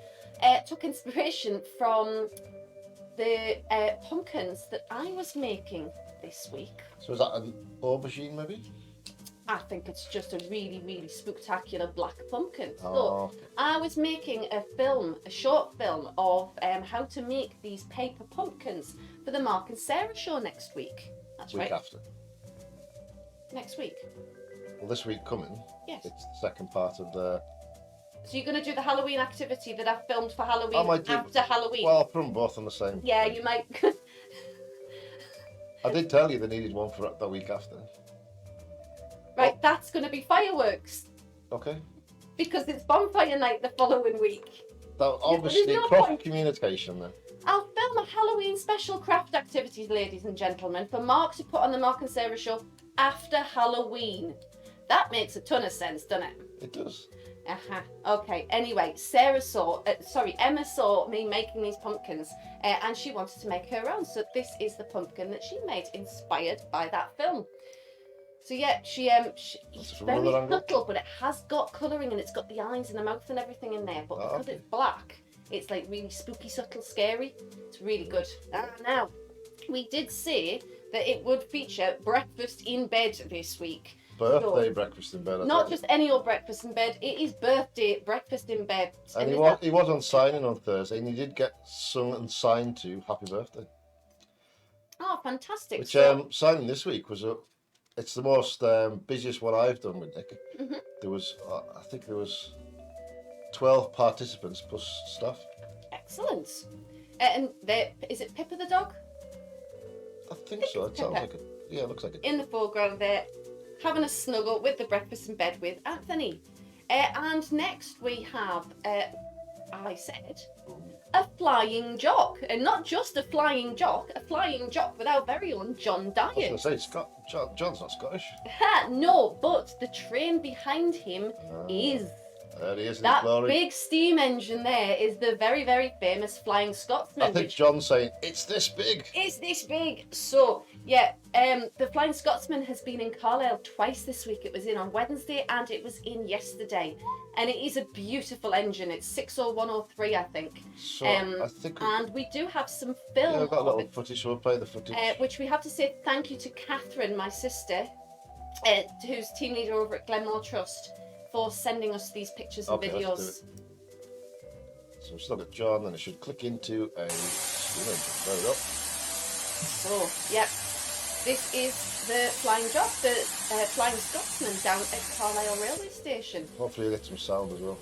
Speaker 1: took inspiration from the pumpkins that I was making this week.
Speaker 2: So is that an aubergine maybe?
Speaker 1: I think it's just a really, really spectacular black pumpkin. So
Speaker 2: Oh,
Speaker 1: I was making a short film of how to make these paper pumpkins for the Mark and Sarah show next week. That's
Speaker 2: week
Speaker 1: right.
Speaker 2: after.
Speaker 1: Next week.
Speaker 2: Well, this week coming,
Speaker 1: Yes.
Speaker 2: it's the second part of the.
Speaker 1: So you're going to do the Halloween activity that I filmed for Halloween
Speaker 2: I might do-
Speaker 1: after Halloween?
Speaker 2: Well, I'll put them both on the same.
Speaker 1: Yeah, you might.
Speaker 2: I did tell you they needed one for the week after.
Speaker 1: Right, that's going to be fireworks
Speaker 2: Okay.
Speaker 1: because it's bonfire night the following week.
Speaker 2: That obviously
Speaker 1: no
Speaker 2: proper
Speaker 1: point.
Speaker 2: communication then.
Speaker 1: I'll film a Halloween special craft activities, ladies and gentlemen, for Mark to put on the Mark and Sarah show after Halloween. That makes a ton of sense, doesn't it?
Speaker 2: It does.
Speaker 1: Okay. Anyway, Emma saw me making these pumpkins, and she wanted to make her own. So this is the pumpkin that she made, inspired by that film. So yeah,
Speaker 2: That's
Speaker 1: it's
Speaker 2: from
Speaker 1: very
Speaker 2: another angle.
Speaker 1: subtle, but it has got colouring and it's got the eyes and the mouth and everything in there. But
Speaker 2: Oh,
Speaker 1: because
Speaker 2: okay.
Speaker 1: it's black, it's like really spooky, subtle, scary. It's really good. Now, we did say that it would feature breakfast in bed this week.
Speaker 2: Birthday breakfast in bed. I
Speaker 1: Not
Speaker 2: think.
Speaker 1: just any old breakfast in bed. It is birthday breakfast in bed.
Speaker 2: And
Speaker 1: is
Speaker 2: he was on signing on Thursday, and he did get sung and signed to "Happy Birthday."
Speaker 1: Oh, fantastic!
Speaker 2: Which signing this week was it's the most busiest one I've done with Nick.
Speaker 1: Mhm.
Speaker 2: There was I think there was 12 participants plus staff.
Speaker 1: Excellent. And is it Pippa the dog?
Speaker 2: I think so. It sounds like it. Yeah, it looks like it.
Speaker 1: In the foreground there, having a snuggle with the breakfast in bed with Anthony. And next we have, I said, a flying jock. And not just a flying jock with our very own John
Speaker 2: I was going
Speaker 1: Dyer.
Speaker 2: to say, John's not Scottish.
Speaker 1: No, but the train behind him is.
Speaker 2: There he is in his
Speaker 1: That
Speaker 2: glory.
Speaker 1: big steam engine there is the very, very famous Flying Scotsman.
Speaker 2: I think John's saying, it's this big.
Speaker 1: It's this big. So, yeah, the Flying Scotsman has been in Carlisle twice this week. It was in on Wednesday and it was in yesterday. And it is a beautiful engine. It's 60103, I think.
Speaker 2: So, I think...
Speaker 1: And we do have some film
Speaker 2: Yeah, we've got a
Speaker 1: of
Speaker 2: little
Speaker 1: it,
Speaker 2: footage, so we'll play the footage.
Speaker 1: which we have to say thank you to Catherine, my sister, who's team leader over at Glenmore Trust, for sending us these pictures and
Speaker 2: Okay,
Speaker 1: videos.
Speaker 2: let's do it. So just look at John, then it should click into a steam engine. There we go.
Speaker 1: So, yep, this is the flying job, the Flying Scotsman down at Carlisle Railway Station.
Speaker 2: Hopefully you'll get some sound as well.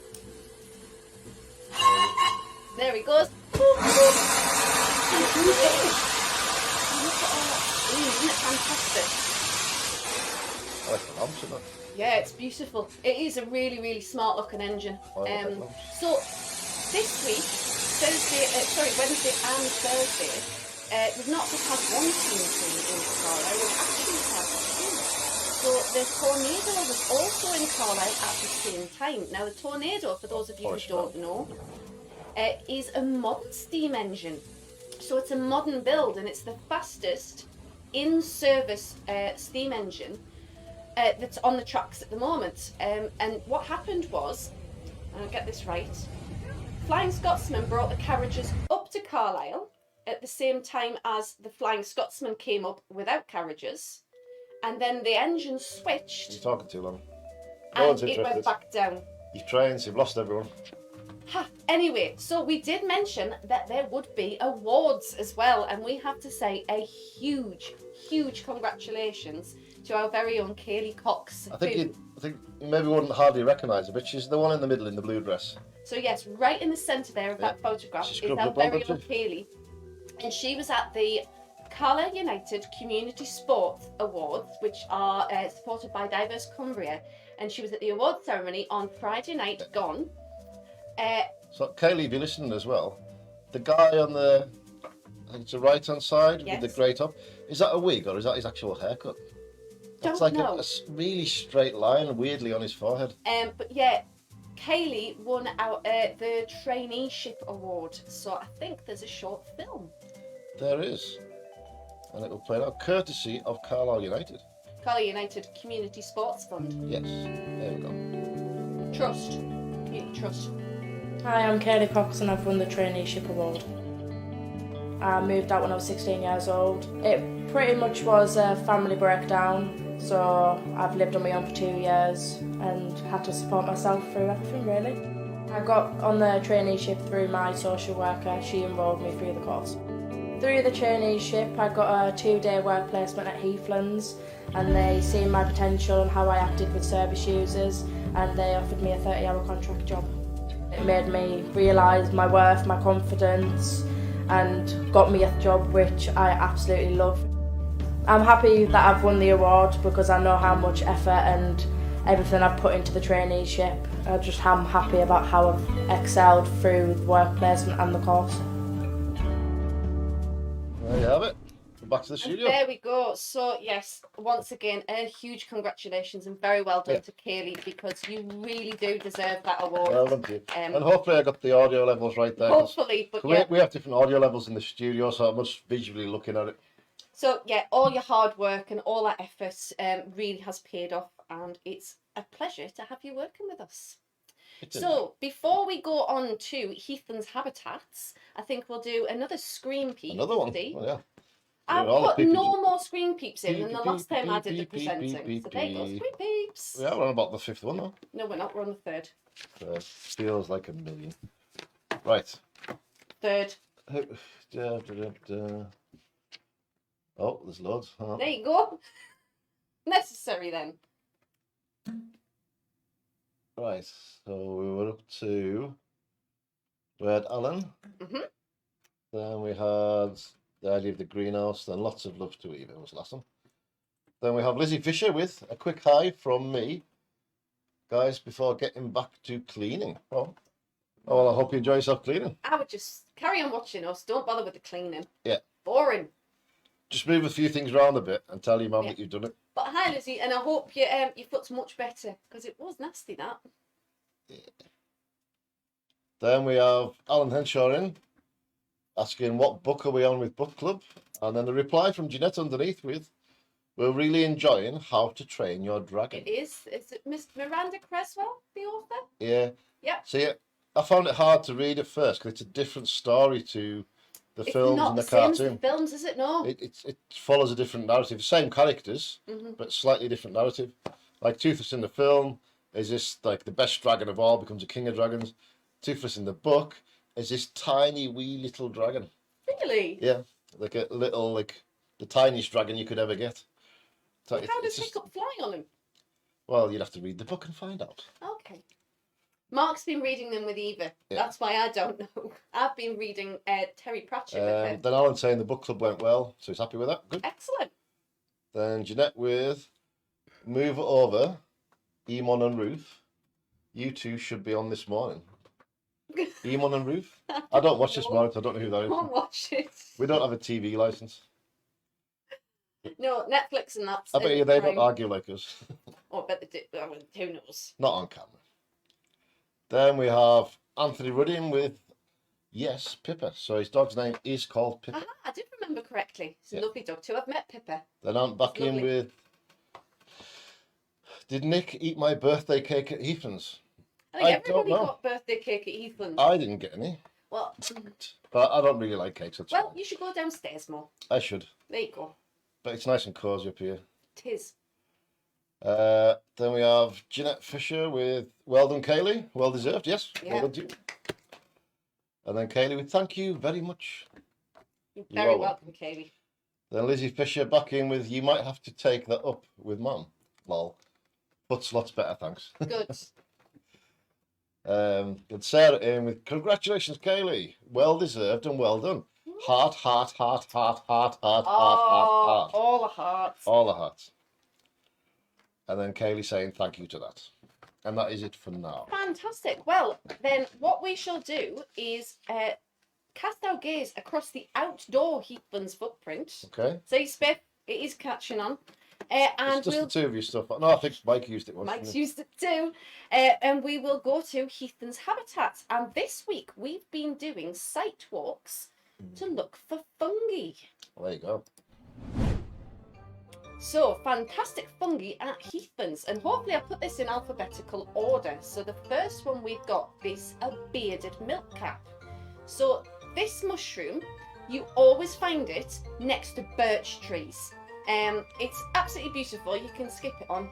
Speaker 1: There he goes. Isn't it fantastic?
Speaker 2: I like the lamps in that.
Speaker 1: Yeah, it's beautiful. It is a really, really smart looking engine.
Speaker 2: I like that lamps.
Speaker 1: So this week, Wednesday and Thursday, we've not just had one team in Carlisle, we've actually had two. So the Tornado was also in Carlisle at the same time. Now the Tornado, for those of you who don't know, is a modern steam engine. So it's a modern build and it's the fastest in-service steam engine that's on the tracks at the moment. And what happened was, and I'll get this right, Flying Scotsman brought the carriages up to Carlisle at the same time as the Flying Scotsman came up without carriages, and then the engine switched.
Speaker 2: You're talking too long.
Speaker 1: And it went back down.
Speaker 2: You've trains, you've lost everyone.
Speaker 1: Anyway, so we did mention that there would be awards as well, and we have to say a huge, huge congratulations to our very own Kaylee Cox.
Speaker 2: I think you maybe wouldn't hardly recognise her, but she's the one in the middle in the blue dress.
Speaker 1: So yes, right in the centre there of that photograph is our very own Kaylee, and she was at the Carlisle United Community Sports Awards, which are supported by Diverse Cumbria, and she was at the award ceremony on Friday night gone.
Speaker 2: So Kaylee, if you're listening as well, the guy on the, I think it's the right hand side with the grey top, is that a wig or is that his actual haircut? That's like a really straight line, weirdly, on his forehead.
Speaker 1: But yeah, Kaylee won the traineeship award, so I think there's a short film.
Speaker 2: There is, and it will play now, courtesy of Carlisle United.
Speaker 1: Carlisle United Community Sports Fund.
Speaker 2: Yes, there we go.
Speaker 1: Trust, community trust.
Speaker 3: Hi, I'm Kaylee Cox and I've won the traineeship award. I moved out when I was 16 years old. It pretty much was a family breakdown, so I've lived on my own for 2 years and had to support myself through everything really. I got on the traineeship through my social worker. She enrolled me through the course. Through the traineeship I got a 2-day work placement at Heathlands, and they seen my potential and how I acted with service users, and they offered me a 30-hour contract job. It made me realise my worth, my confidence, and got me a job which I absolutely love. I'm happy that I've won the award because I know how much effort and everything I've put into the traineeship. I'm happy about how I've excelled through the work placement and the course.
Speaker 2: There you have it. Back to the studio.
Speaker 1: And there we go. So yes, once again, a huge congratulations and very well done to Kaylee, because you really do deserve that award.
Speaker 2: Well done to you. And hopefully I got the audio levels right there.
Speaker 1: Hopefully, but
Speaker 2: we have different audio levels in the studio, so I'm just visually looking at it.
Speaker 1: So yeah, all your hard work and all that effort really has paid off, and it's a pleasure to have you working with us. So before we go on to Heathlands Habitats, I think we'll do another screen peep.
Speaker 2: Another one.
Speaker 1: See?
Speaker 2: Oh, yeah.
Speaker 1: I've
Speaker 2: all the
Speaker 1: put
Speaker 2: peepers.
Speaker 1: no more screen peeps in than the
Speaker 2: Peep,
Speaker 1: last time I
Speaker 2: peep,
Speaker 1: did the
Speaker 2: peep, peep,
Speaker 1: presenting.
Speaker 2: peep,
Speaker 1: So there you go,
Speaker 2: peep.
Speaker 1: screen peeps.
Speaker 2: Yeah, we're on about the 5th one now.
Speaker 1: No, we're not. We're on the third.
Speaker 2: Feels like a million. Right.
Speaker 1: Third.
Speaker 2: Oh, there's loads. Huh?
Speaker 1: There you go. Necessary then.
Speaker 2: Right, so we were up to Red Allen. Then we had the idea of the greenhouse. Then lots of love to Eva was last one. Then we have Lizzie Fisher with a quick hi from me, guys, before getting back to cleaning. Oh, well, I hope you enjoy yourself cleaning.
Speaker 1: I would just carry on watching us. Don't bother with the cleaning.
Speaker 2: Yeah.
Speaker 1: Boring.
Speaker 2: Just move a few things around a bit and tell your mum that you've done it.
Speaker 1: But hi, Lizzie, and I hope your foot's much better, because it was nasty, that.
Speaker 2: Yeah. Then we have Alan Henshaw in, asking what book are we on with book club, and then the reply from Jeanette underneath with, we're really enjoying How to Train Your Dragon.
Speaker 1: It is. Is it Miss Miranda Creswell, the author?
Speaker 2: Yeah.
Speaker 1: Yeah.
Speaker 2: So yeah, I found it hard to read at first because it's a different story to the films and the
Speaker 1: It's not the same as
Speaker 2: cartoon.
Speaker 1: the films, is it? No.
Speaker 2: It follows a different narrative, same characters, but slightly different narrative. Like Toothless in the film is this like the best dragon of all, becomes a king of dragons. Toothless in the book is this tiny wee little dragon.
Speaker 1: Really?
Speaker 2: Yeah, like a little like the tiniest dragon you could ever get. So
Speaker 1: How does Hiccup fly on him?
Speaker 2: Well, you'd have to read the book and find out.
Speaker 1: Okay. Mark's been reading them with Eva.
Speaker 2: Yeah.
Speaker 1: That's why I don't know. I've been reading Terry Pratchett with her.
Speaker 2: Then Alan saying the book club went well, so he's happy with that. Good.
Speaker 1: Excellent.
Speaker 2: Then Jeanette with move over, Emon and Ruth. You two should be on this morning. Emon and Ruth? I don't watch this morning, so I don't know who that is.
Speaker 1: Can't watch it.
Speaker 2: We don't have a TV license.
Speaker 1: No, Netflix and that's.
Speaker 2: I bet you they don't argue like us.
Speaker 1: Oh, I bet they do. Well, who knows?
Speaker 2: Not on camera. Then we have Anthony Rudding with, yes, Pippa. So his dog's name is called Pippa.
Speaker 1: Aha, I did remember correctly. It's a lovely dog too. I've met Pippa.
Speaker 2: Then I'm back in with, did Nick eat my birthday cake at Heathlands?
Speaker 1: I think everybody
Speaker 2: don't know.
Speaker 1: got birthday cake at Heathlands.
Speaker 2: I didn't get any.
Speaker 1: Well,
Speaker 2: but I don't really like cakes. That's
Speaker 1: well,
Speaker 2: fine.
Speaker 1: you should go downstairs more.
Speaker 2: I should.
Speaker 1: There you go.
Speaker 2: But it's nice and cosy up here.
Speaker 1: Tis.
Speaker 2: Then we have Jeanette Fisher with well done, Kaylee. Well deserved, yes.
Speaker 1: Yeah.
Speaker 2: Well done to you. And then Kaylee with thank you very much.
Speaker 1: You're
Speaker 2: You're
Speaker 1: very
Speaker 2: welcome.
Speaker 1: welcome, Kaylee.
Speaker 2: Then Lizzie Fisher back in with you might have to take that up with Mum. Lol. But lots better, thanks.
Speaker 1: Good.
Speaker 2: And Sarah in with congratulations, Kaylee. Well deserved and well done. Heart, heart, heart, heart, heart, heart, heart, heart, heart.
Speaker 1: All the hearts.
Speaker 2: All the hearts. And then Kaylee saying thank you to that. And that is it for now.
Speaker 1: Fantastic. Well, then what we shall do is cast our gaze across the outdoor Heathlands footprint.
Speaker 2: Okay.
Speaker 1: See, Spiff, it is catching on. And
Speaker 2: It's just
Speaker 1: we'll...
Speaker 2: the two of you stuff. No, I think Mike used it once.
Speaker 1: Mike's
Speaker 2: didn't he?
Speaker 1: used it too. And we will go to Heathlands Habitat. And this week we've been doing site walks to look for fungi.
Speaker 2: Well, there you go.
Speaker 1: So, fantastic fungi at Heathlands. And hopefully I put this in alphabetical order. So the first one we've got is a bearded milkcap. So this mushroom, you always find it next to birch trees. It's absolutely beautiful. You can skip it on.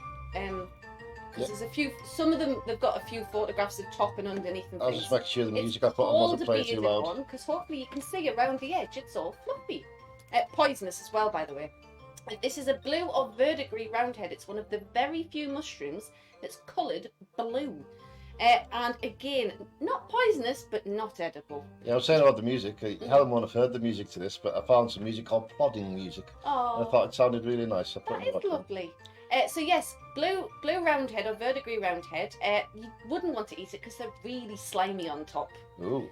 Speaker 1: Because there's a few, some of them, they've got a few photographs of top and underneath and
Speaker 2: I was
Speaker 1: things.
Speaker 2: just making sure the music I put on wasn't playing too loud.
Speaker 1: Because hopefully you can see around the edge, it's all fluffy. Poisonous as well, by the way. This is a blue or verdigris roundhead. It's one of the very few mushrooms that's coloured blue. And again, not poisonous, but not edible.
Speaker 2: Yeah, I was saying about the music. Helen won't have heard the music to this, but I found some music called plodding music.
Speaker 1: Oh,
Speaker 2: And I thought it sounded really nice.
Speaker 1: that is lovely. So yes, blue roundhead or verdigris roundhead. You wouldn't want to eat it because they're really slimy on top.
Speaker 2: Ooh.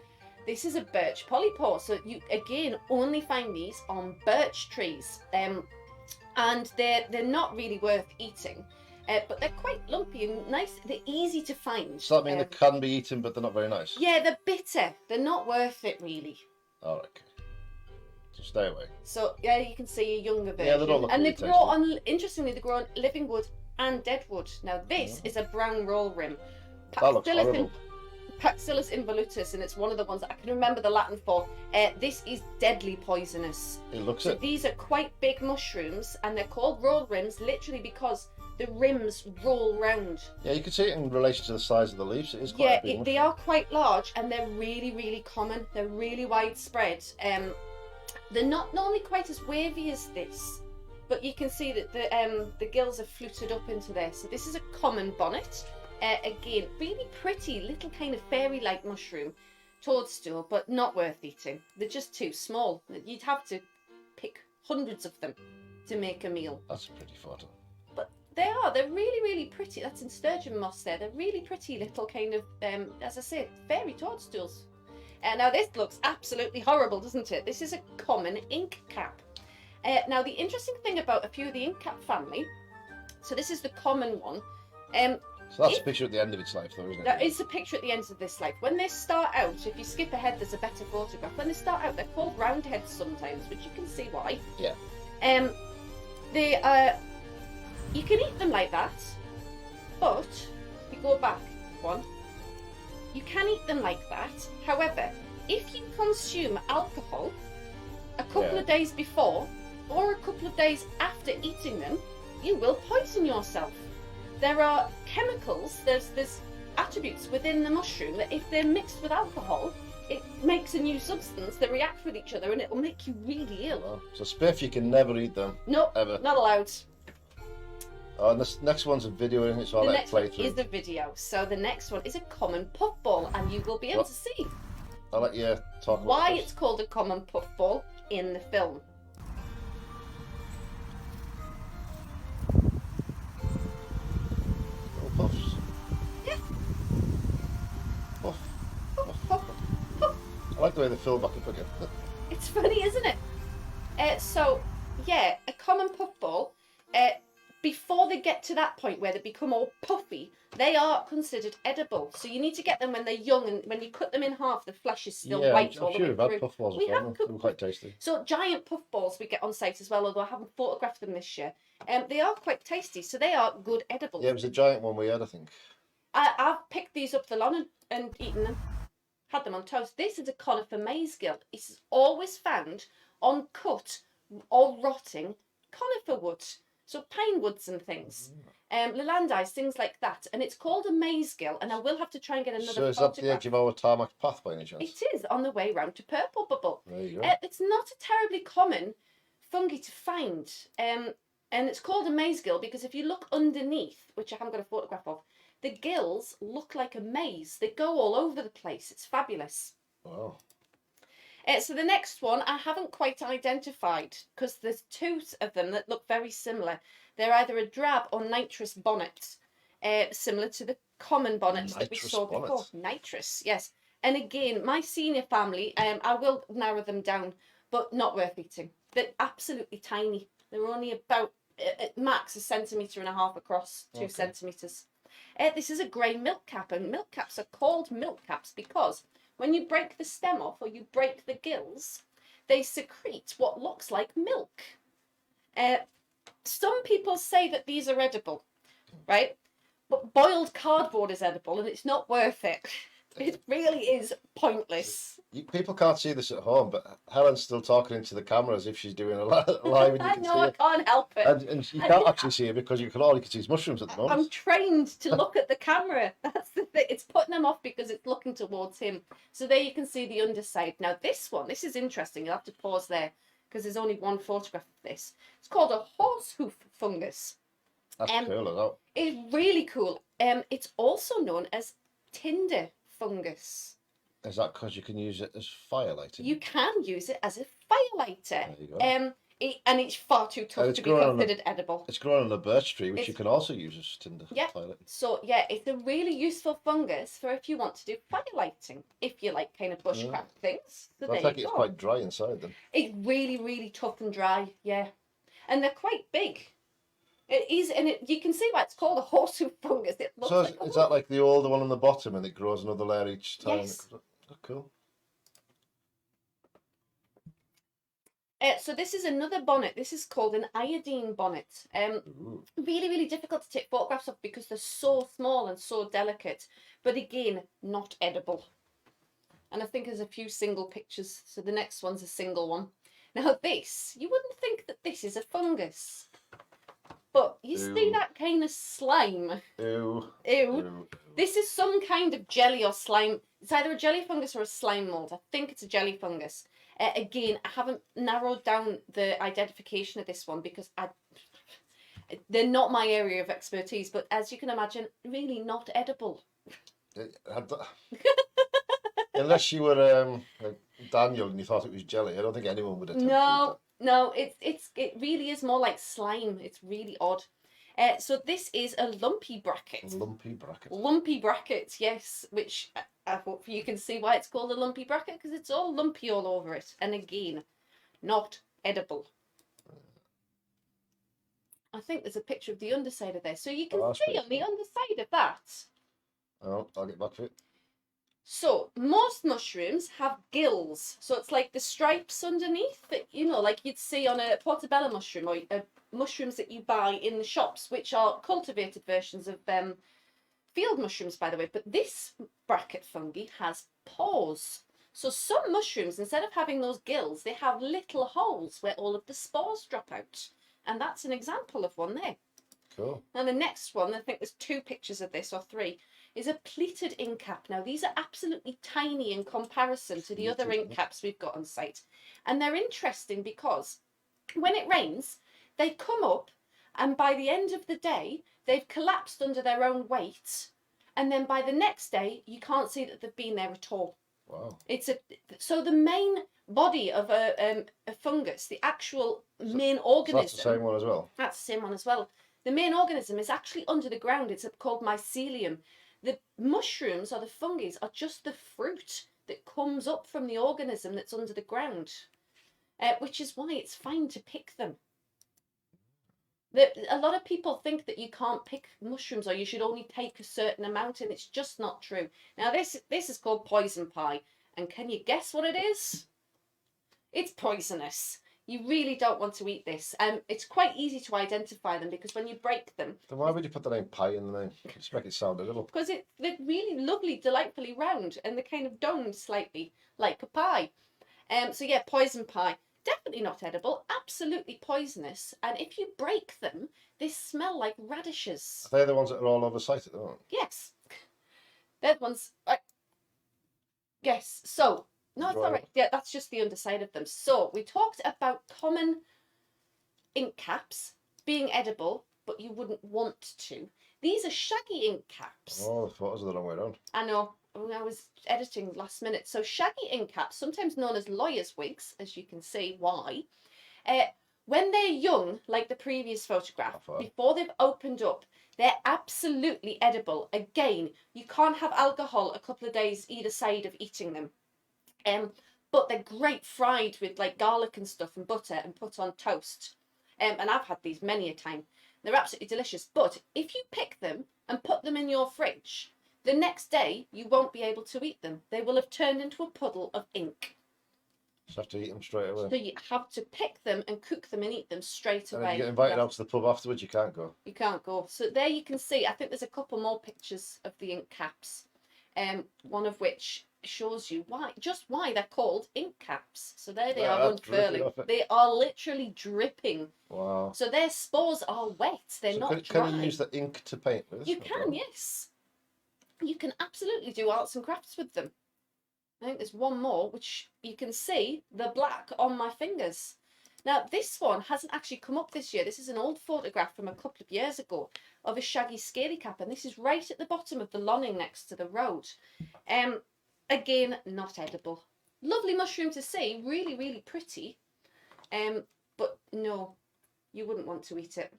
Speaker 1: This is a birch polypore, so you again only find these on birch trees, and they're not really worth eating, but they're quite lumpy and nice. They're easy to find.
Speaker 2: Does that mean they can be eaten, but they're not very nice?
Speaker 1: Yeah, they're bitter. They're not worth it really.
Speaker 2: Oh, okay. so stay away.
Speaker 1: So yeah, you can see a younger version.
Speaker 2: Yeah, they don't look
Speaker 1: and
Speaker 2: really
Speaker 1: they grow on. Interestingly, they grow on living wood and dead wood. Now this is a brown roll rim.
Speaker 2: That looks horrible.
Speaker 1: Paxillus involutus, and it's one of the ones that I can remember the Latin for. This is deadly poisonous.
Speaker 2: It looks
Speaker 1: So
Speaker 2: it.
Speaker 1: these are quite big mushrooms, and they're called roll rims literally because the rims roll round.
Speaker 2: Yeah, you can see it in relation to the size of the leaves. It is quite a big
Speaker 1: they
Speaker 2: mushroom.
Speaker 1: are quite large, and they're really, really common. They're really widespread. They're not normally quite as wavy as this, but you can see that the gills are fluted up into there. So this is a common bonnet. Again, really pretty little kind of fairy-like mushroom toadstool, but not worth eating. They're just too small. You'd have to pick hundreds of them to make a meal.
Speaker 2: That's a pretty photo.
Speaker 1: But they're really, really pretty. That's in sturgeon moss there. They're really pretty little kind of, as I say, fairy toadstools. Now this looks absolutely horrible, doesn't it? This is a common ink cap. Now the interesting thing about a few of the ink cap family, so this is the common one.
Speaker 2: So that's a picture at the end of its life, though, isn't it?
Speaker 1: There is a picture at the end of this life. When they start out, if you skip ahead, there's a better photograph. When they start out, they're called roundheads sometimes, which you can see why.
Speaker 2: Yeah.
Speaker 1: You can eat them like that, but if you go back one, you can eat them like that. However, if you consume alcohol a couple of days before or a couple of days after eating them, you will poison yourself. There are chemicals, there's attributes within the mushroom that if they're mixed with alcohol, it makes a new substance, they react with each other and it will make you really ill.
Speaker 2: Oh, so Spiff, you can never eat them.
Speaker 1: No,
Speaker 2: ever.
Speaker 1: Not allowed.
Speaker 2: Oh, and this next one's a video, isn't it? So I'll
Speaker 1: The
Speaker 2: let it
Speaker 1: next
Speaker 2: play
Speaker 1: one
Speaker 2: through.
Speaker 1: is a video. So the next one is a common puffball, and you will be able to see
Speaker 2: I'll let you talk about
Speaker 1: why
Speaker 2: this.
Speaker 1: it's called a common puffball in the film.
Speaker 2: Little puffs.
Speaker 1: Yeah.
Speaker 2: Puff.
Speaker 1: Puff, puff, puff.
Speaker 2: I like the way they fill back up again.
Speaker 1: It's funny, isn't it? So, yeah, a common puffball, before they get to that point where they become all puffy, they are considered edible. So you need to get them when they're young, and when you cut them in half, the flesh is still
Speaker 2: yeah,
Speaker 1: white
Speaker 2: I'm
Speaker 1: all the
Speaker 2: sure
Speaker 1: way
Speaker 2: we've had
Speaker 1: through.
Speaker 2: puffballs
Speaker 1: We
Speaker 2: before.
Speaker 1: have
Speaker 2: They were quite tasty.
Speaker 1: So giant puffballs we get on site as well, although I haven't photographed them this year. They are quite tasty, so they are good edibles.
Speaker 2: Yeah, it was a giant one we had, I think.
Speaker 1: I've picked these up the lawn and eaten them. Had them on toast. This is a conifer maize gill. It's always found on cut or rotting conifer wood. So pine woods and things. Lelandais, things like that. And it's called a maize gill, and I will have to try and get another
Speaker 2: So is
Speaker 1: photograph.
Speaker 2: that the edge of our tarmac path by any chance?
Speaker 1: It is on the way round to Purple Bubble.
Speaker 2: There you go.
Speaker 1: It's not a terribly common fungi to find. And it's called a maize gill because if you look underneath, which I haven't got a photograph of, the gills look like a maze. They go all over the place. It's fabulous.
Speaker 2: Wow.
Speaker 1: So the next one I haven't quite identified because there's two of them that look very similar. They're either a drab or nitrous bonnet, similar to the common bonnets that we
Speaker 2: Nitrous
Speaker 1: saw
Speaker 2: bonnet.
Speaker 1: before. Nitrous, yes. And again, my senior family, I will narrow them down, but not worth eating. They're absolutely tiny. They're only about, at max, 1.5 centimetres across, 2 centimetres. This is a grey milk cap, and milk caps are called milk caps because when you break the stem off or you break the gills, they secrete what looks like milk. Some people say that these are edible, right? But boiled cardboard is edible and it's not worth it. It really is pointless.
Speaker 2: People can't see this at home, but Helen's still talking into the camera as if she's doing a live and you
Speaker 1: I
Speaker 2: can
Speaker 1: know,
Speaker 2: see
Speaker 1: I
Speaker 2: her.
Speaker 1: can't help it.
Speaker 2: And you can't actually see her because all you can see is mushrooms at the
Speaker 1: I'm
Speaker 2: moment.
Speaker 1: trained to look at the camera. That's the thing. It's putting them off because it's looking towards him. So there you can see the underside. Now this one, this is interesting. You'll have to pause there because there's only one photograph of this. It's called a horsehoof fungus.
Speaker 2: That's cool, isn't it?
Speaker 1: It's really cool. It's also known as tinder fungus.
Speaker 2: Is that because you can use it as fire lighting?
Speaker 1: You can use it as a firelighter.
Speaker 2: There you go.
Speaker 1: And it's far too tough
Speaker 2: it's
Speaker 1: to be
Speaker 2: growing on
Speaker 1: considered edible.
Speaker 2: It's growing on a birch tree, which
Speaker 1: It's-
Speaker 2: you can also use as tinder
Speaker 1: Yeah.
Speaker 2: fire lighting.
Speaker 1: So yeah, it's a really useful fungus for if you want to do firelighting, if you like kind of bushcraft things. So
Speaker 2: I
Speaker 1: there
Speaker 2: think
Speaker 1: you
Speaker 2: it's
Speaker 1: go.
Speaker 2: quite dry inside then.
Speaker 1: It's really, really tough and dry, yeah. And they're quite big. It is, and you can see why it's called a horsehoof fungus. It looks
Speaker 2: So
Speaker 1: like a
Speaker 2: is that like the older one on the bottom and it grows another layer each time?
Speaker 1: Yes.
Speaker 2: Oh, cool.
Speaker 1: So this is another bonnet. This is called an iodine bonnet.
Speaker 2: Ooh.
Speaker 1: Really, really difficult to take photographs of because they're so small and so delicate. But again, not edible. And I think there's a few single pictures. So the next one's a single one. Now this, you wouldn't think that this is a fungus. But you see
Speaker 2: Ew.
Speaker 1: that kind of slime?
Speaker 2: Ew.
Speaker 1: Ew.
Speaker 2: Ew.
Speaker 1: This is some kind of jelly or slime. It's either a jelly fungus or a slime mold. I think it's a jelly fungus. Again, I haven't narrowed down the identification of this one because they're not my area of expertise. But as you can imagine, really not edible.
Speaker 2: Unless you were like Daniel and you thought it was jelly, I don't think anyone would attempt to eat
Speaker 1: No, it really is more like slime. It's really odd. So this is a lumpy bracket.
Speaker 2: that. Lumpy bracket.
Speaker 1: Lumpy bracket, yes, which I hope you can see why it's called a lumpy bracket because it's all lumpy all over it. And again, not edible. I think there's a picture of the underside of this. So you can see on the underside of that.
Speaker 2: Oh, I'll get back to it.
Speaker 1: So most mushrooms have gills. So it's like the stripes underneath that, you know, like you'd see on a portobello mushroom or mushrooms that you buy in the shops, which are cultivated versions of field mushrooms, by the way. But this bracket fungi has pores. So some mushrooms, instead of having those gills, they have little holes where all of the spores drop out. And that's an example of one there.
Speaker 2: Cool.
Speaker 1: And the next one, I think there's 2 pictures of this or 3, is a pleated ink cap. Now these are absolutely tiny in comparison to the other ink caps we've got on site. And they're interesting because when it rains, they come up and by the end of the day, they've collapsed under their own weight. And then by the next day, you can't see that they've been there at all.
Speaker 2: Wow.
Speaker 1: So the main body of a fungus, the actual main organism.
Speaker 2: So that's the same one as well?
Speaker 1: That's the same one as well. The main organism is actually under the ground. It's called mycelium. The mushrooms or the fungi are just the fruit that comes up from the organism that's under the ground, which is why it's fine to pick them. A lot of people think that you can't pick mushrooms or you should only take a certain amount, and it's just not true. Now this is called poison pie, and can you guess what it is? It's poisonous. You really don't want to eat this. It's quite easy to identify them because when you break them...
Speaker 2: Then why would you put the name pie in the name? Just make it sound edible.
Speaker 1: Because they're really lovely, delightfully round, and they're kind of domed slightly like a pie. So yeah, poison pie. Definitely not edible, absolutely poisonous. And if you break them, they smell like radishes.
Speaker 2: Are they the ones that are all over site at the moment?
Speaker 1: Yes. They're the ones... Yes, so... No, it's all right. Yeah, that's just the underside of them. So we talked about common ink caps being edible, but you wouldn't want to. These are shaggy ink caps.
Speaker 2: Oh, the photos are the wrong way around.
Speaker 1: I know. I was editing last minute. So shaggy ink caps, sometimes known as lawyer's wigs, as you can see why. When they're young, like the previous photograph, before they've opened up, they're absolutely edible. Again, you can't have alcohol a couple of days either side of eating them. But they're great fried with like garlic and stuff and butter and put on toast. And I've had these many a time. They're absolutely delicious. But if you pick them and put them in your fridge, the next day you won't be able to eat them. They will have turned into a puddle of ink.
Speaker 2: Just have to eat them straight away.
Speaker 1: So you have to pick them and cook them and eat them straight away.
Speaker 2: And if you get invited out to the pub afterwards, you can't go.
Speaker 1: You can't go. So there you can see, I think there's a couple more pictures of the ink caps. One of which shows you why they're called ink caps. So there they are unfurling. They are literally dripping.
Speaker 2: Wow.
Speaker 1: So their spores are wet. They're not dry.
Speaker 2: Can you use the ink to paint with?
Speaker 1: You can, yes. You can absolutely do arts and crafts with them. I think there's one more, which you can see the black on my fingers. Now, this one hasn't actually come up this year. This is an old photograph from a couple of years ago of a shaggy scaly cap, and this is right at the bottom of the loning next to the road. Again, not edible. Lovely mushroom to see, really, really pretty. But no, you wouldn't want to eat it.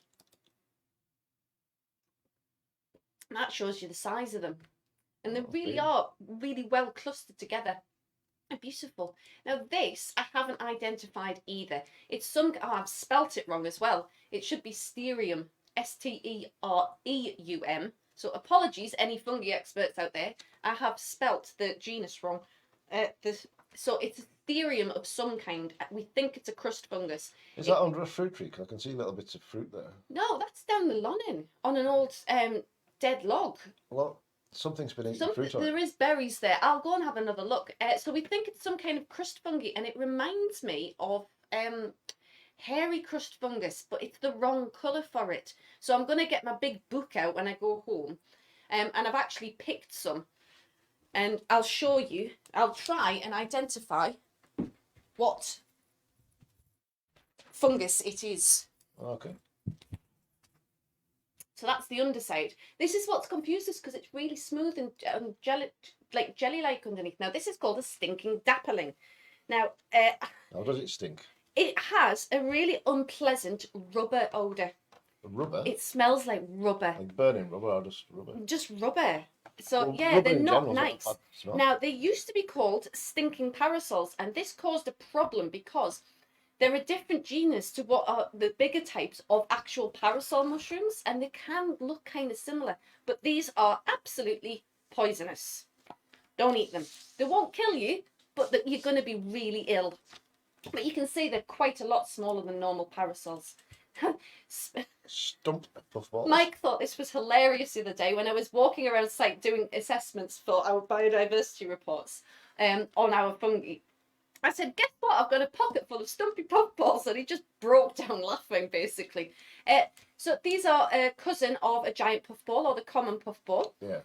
Speaker 1: And that shows you the size of them. And they really are really well clustered together. And beautiful. Now this, I haven't identified either. It's some, I've spelt it wrong as well. It should be Stereum, S-T-E-R-E-U-M. So apologies, any fungi experts out there. I have spelt the genus wrong. The So it's a therium of some kind. We think it's a crust fungus.
Speaker 2: Is that under a fruit tree? 'Cause I can see little bits of fruit there.
Speaker 1: No, that's down the lonin on an old dead log.
Speaker 2: Well, something's been eating fruit on it.
Speaker 1: There is berries there. I'll go and have another look. So we think it's some kind of crust fungi, and it reminds me of hairy crust fungus, but it's the wrong colour for it. So I'm going to get my big book out when I go home, and I've actually picked some, and I'll show you. I'll try and identify what fungus it is.
Speaker 2: Okay.
Speaker 1: So that's the underside. This is what's confused us because it's really smooth and jelly-like underneath. Now this is called a stinking dapperling. Now,
Speaker 2: How does it stink?
Speaker 1: it has a really unpleasant rubber odour.
Speaker 2: Rubber?
Speaker 1: It smells like rubber.
Speaker 2: Like burning rubber or just rubber?
Speaker 1: Just rubber. So
Speaker 2: Well,
Speaker 1: yeah,
Speaker 2: rubber
Speaker 1: they're
Speaker 2: in
Speaker 1: not
Speaker 2: general's
Speaker 1: nice.
Speaker 2: a bad smell.
Speaker 1: Now they used to be called stinking parasols, and this caused a problem because there are different genus to what are the bigger types of actual parasol mushrooms, and they can look kind of similar, but these are absolutely poisonous. Don't eat them. They won't kill you, but you're going to be really ill. But you can see they're quite a lot smaller than normal parasols.
Speaker 2: Stumped puffballs.
Speaker 1: Mike thought this was hilarious the other day when I was walking around site doing assessments for our biodiversity reports on our fungi. I said, guess what? I've got a pocket full of stumpy puffballs, and he just broke down laughing, basically. So these are a cousin of a giant puffball, or the common puffball.
Speaker 2: Yeah.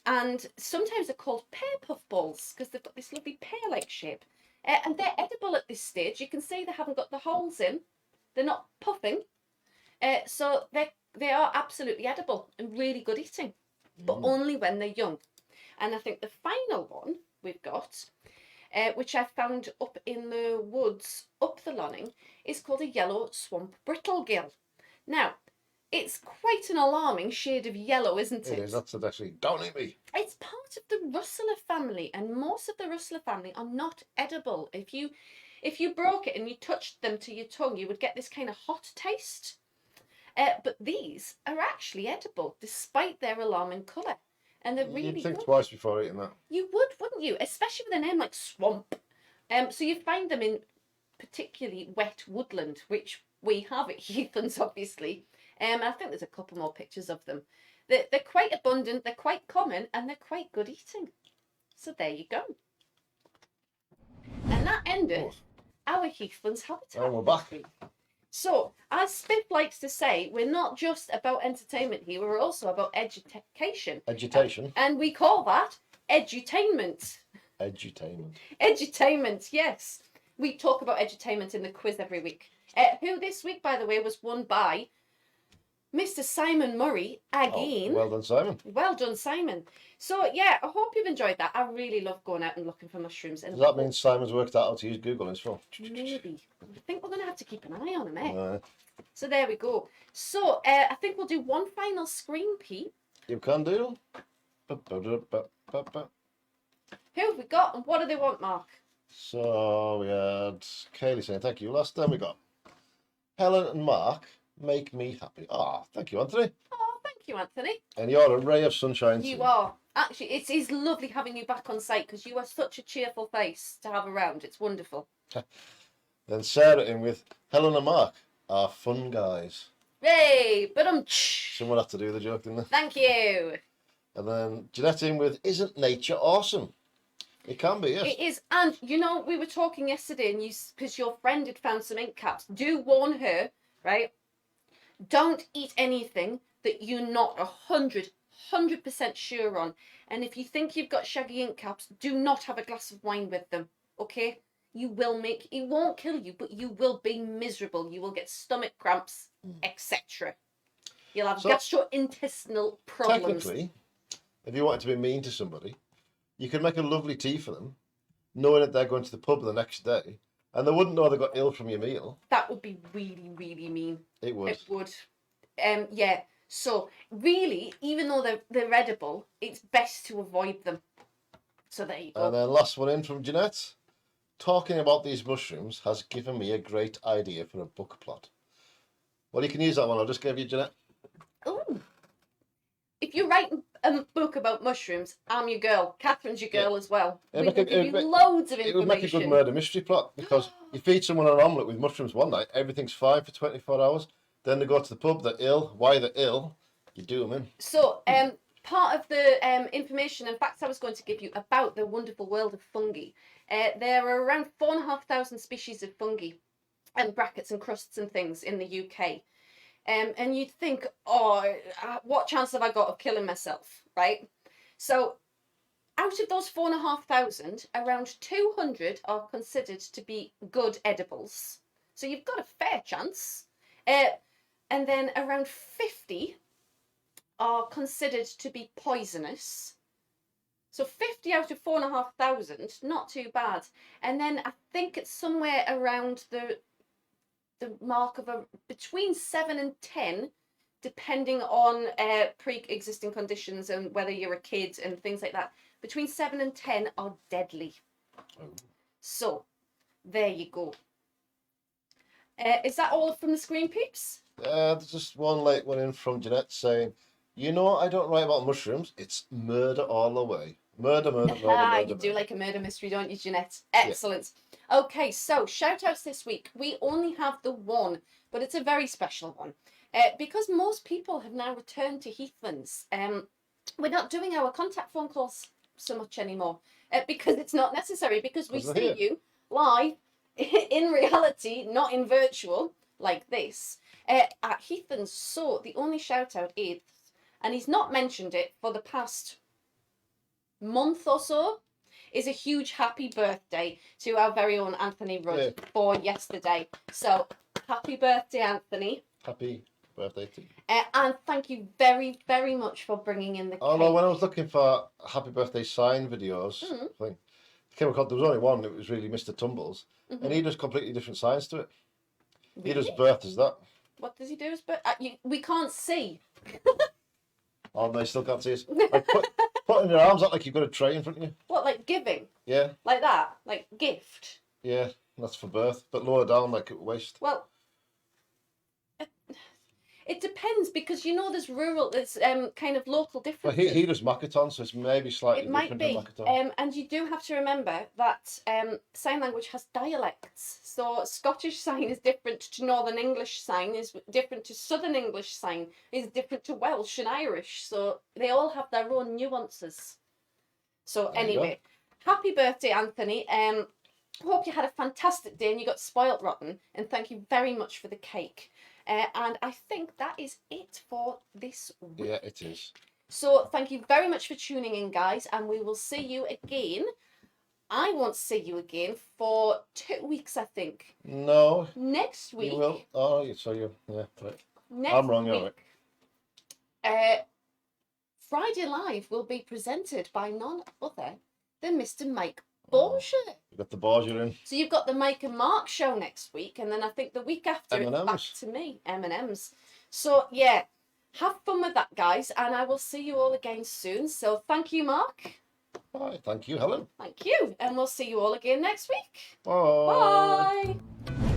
Speaker 1: And sometimes they're called pear puffballs because they've got this lovely pear-like shape. And they're edible at this stage. You can see they haven't got the holes in. They're not puffing. So they are absolutely edible and really good eating, but only when they're young. And I think the final one we've got, which I found up in the woods up the Lonning, is called a yellow swamp brittle gill. Now, it's quite an alarming shade of yellow, isn't it?
Speaker 2: It is. That's actually, don't eat me.
Speaker 1: It's part of the Russula family, and most of the Russula family are not edible. If you broke it and you touched them to your tongue, you would get this kind of hot taste. But these are actually edible, despite their alarming colour. And they're really
Speaker 2: You'd think
Speaker 1: good.
Speaker 2: twice before eating that.
Speaker 1: You would, wouldn't you? Especially with a name like Swamp. So you find them in particularly wet woodland, which we have at Heathlands, obviously. I think there's a couple more pictures of them. They're quite abundant, they're quite common, and they're quite good eating. So there you go. And that ended our Heathlands Habitat.
Speaker 2: And we're back.
Speaker 1: So, as Spiff likes to say, we're not just about entertainment here, we're also about education.
Speaker 2: Education.
Speaker 1: And we call that edutainment.
Speaker 2: Edutainment.
Speaker 1: Edutainment, yes. We talk about edutainment in the quiz every week. Who this week, by the way, was won by Mr. Simon Murray again.
Speaker 2: Oh, well done, Simon.
Speaker 1: Well done, Simon. So, yeah, I hope you've enjoyed that. I really love going out and looking for mushrooms.
Speaker 2: Does that mean Simon's worked out how to use Google in his phone?
Speaker 1: Maybe. I think we're going to have to keep an eye on him, eh? So there we go. So, I think we'll do one final screen peep.
Speaker 2: You can do.
Speaker 1: Who have we got and what do they want, Mark?
Speaker 2: So we had Kaylee saying thank you. Last time we got Helen and Mark make me happy. Ah, thank you, Anthony.
Speaker 1: Oh, thank you, Anthony.
Speaker 2: And you're a ray of sunshine.
Speaker 1: You
Speaker 2: too.
Speaker 1: are. Actually, it's lovely having you back on site because you are such a cheerful face to have around. It's wonderful.
Speaker 2: Then Sarah in with Helen and Mark are fun guys.
Speaker 1: Yay! But
Speaker 2: Someone had to do the joke, didn't they?
Speaker 1: Thank you.
Speaker 2: And then Jeanette in with isn't nature awesome? It can be, yes.
Speaker 1: It is, and you know, we were talking yesterday, and because your friend had found some ink caps. Do warn her, right? Don't eat anything that you're not 100% sure on. And if you think you've got shaggy ink caps, do not have a glass of wine with them. Okay? It won't kill you, but you will be miserable. You will get stomach cramps, etc. You'll have gastrointestinal problems.
Speaker 2: Technically, if you wanted to be mean to somebody, you could make a lovely tea for them, knowing that they're going to the pub the next day, and they wouldn't know they got ill from your meal.
Speaker 1: That would be really, really mean.
Speaker 2: It would.
Speaker 1: It would. Yeah. So really, even though they're edible, it's best to avoid them. So there you go.
Speaker 2: And then last one in from Jeanette. Talking about these mushrooms has given me a great idea for a book plot. Well, you can use that one. I'll just give you, Jeanette.
Speaker 1: Ooh. If you're writing a book about mushrooms, I'm your girl. Catherine's your girl as well.
Speaker 2: It'd
Speaker 1: We
Speaker 2: make
Speaker 1: will
Speaker 2: a-
Speaker 1: give you
Speaker 2: it'd make-
Speaker 1: loads of
Speaker 2: It would make a good
Speaker 1: information.
Speaker 2: murder mystery plot because you feed someone an omelette with mushrooms one night, everything's fine for 24 hours. Then they go to the pub, they're ill. Why they're ill? You do them in.
Speaker 1: So, part of the information and facts I was going to give you about the wonderful world of fungi, there are around 4,500 species of fungi and brackets and crusts and things in the UK. And you'd think, oh, what chance have I got of killing myself, right? So, out of those 4,500, around 200 are considered to be good edibles. So you've got a fair chance. And then around 50 are considered to be poisonous. So 50 out of 4,500, not too bad. And then I think it's somewhere around the mark of between 7 and 10, depending on pre-existing conditions and whether you're a kid and things like that. Between 7 and 10 are deadly. So there you go. Is that all from the screen, peeps?
Speaker 2: There's just one late one in from Jeanette saying, you know, I don't write about mushrooms. It's murder all the way. Murder, murder, murder, murder.
Speaker 1: You do
Speaker 2: murder.
Speaker 1: like a murder mystery, don't you, Jeanette? Excellent. Yeah. Okay, so shout outs this week. We only have the one, but it's a very special one. Because most people have now returned to Heathlands. We're not doing our contact phone calls so much anymore because it's not necessary, because we see you live in reality, not in virtual like this, at Heathlands. So the only shout out is, and he's not mentioned it for the past month or so, is a huge happy birthday to our very own Anthony Rudd for yesterday. So happy birthday, Anthony.
Speaker 2: Happy birthday to you.
Speaker 1: And thank you very, very much for bringing in the cake.
Speaker 2: Although when I was looking for happy birthday sign videos, I came across, there was only one, it was really Mr. Tumbles, and he does completely different signs to it.
Speaker 1: Really?
Speaker 2: He does birth as that.
Speaker 1: What does he do as birth? We can't see.
Speaker 2: Oh, they still can't see us. Like putting your arms out like you've got a tray in front of you.
Speaker 1: What, like giving?
Speaker 2: Yeah.
Speaker 1: Like that? Like gift?
Speaker 2: Yeah, that's for birth, but lower down like at waist.
Speaker 1: Well, it depends, because you know there's rural, there's kind of local
Speaker 2: Well,
Speaker 1: differences.
Speaker 2: he does Makaton, so it's maybe slightly
Speaker 1: It might
Speaker 2: different
Speaker 1: be,
Speaker 2: than Makaton.
Speaker 1: and you do have to remember that sign language has dialects. So Scottish sign is different to Northern English sign, is different to Southern English sign, is different to Welsh and Irish. So they all have their own nuances. So anyway, happy birthday, Anthony. Hope you had a fantastic day and you got spoilt rotten. And thank you very much for the cake. And I think that is it for this week.
Speaker 2: Yeah, it is.
Speaker 1: So thank you very much for tuning in, guys, and we will see you again. I won't see you again for 2 weeks, I think.
Speaker 2: No.
Speaker 1: Next week.
Speaker 2: You will. Oh, so you. Yeah, right.
Speaker 1: Next
Speaker 2: I'm wrong,
Speaker 1: week,
Speaker 2: you're right.
Speaker 1: Friday Live will be presented by none other than Mr. Mike Borgia.
Speaker 2: You've got the Borgia in.
Speaker 1: So you've got the Mike and Mark show next week, and then I think the week after it's back
Speaker 2: M&Ms.
Speaker 1: to me, M&Ms. So yeah, have fun with that, guys, and I will see you all again soon. So thank you, Mark.
Speaker 2: Bye. Thank you, Helen.
Speaker 1: Thank you, and we'll see you all again next week.
Speaker 2: Bye.
Speaker 1: Bye.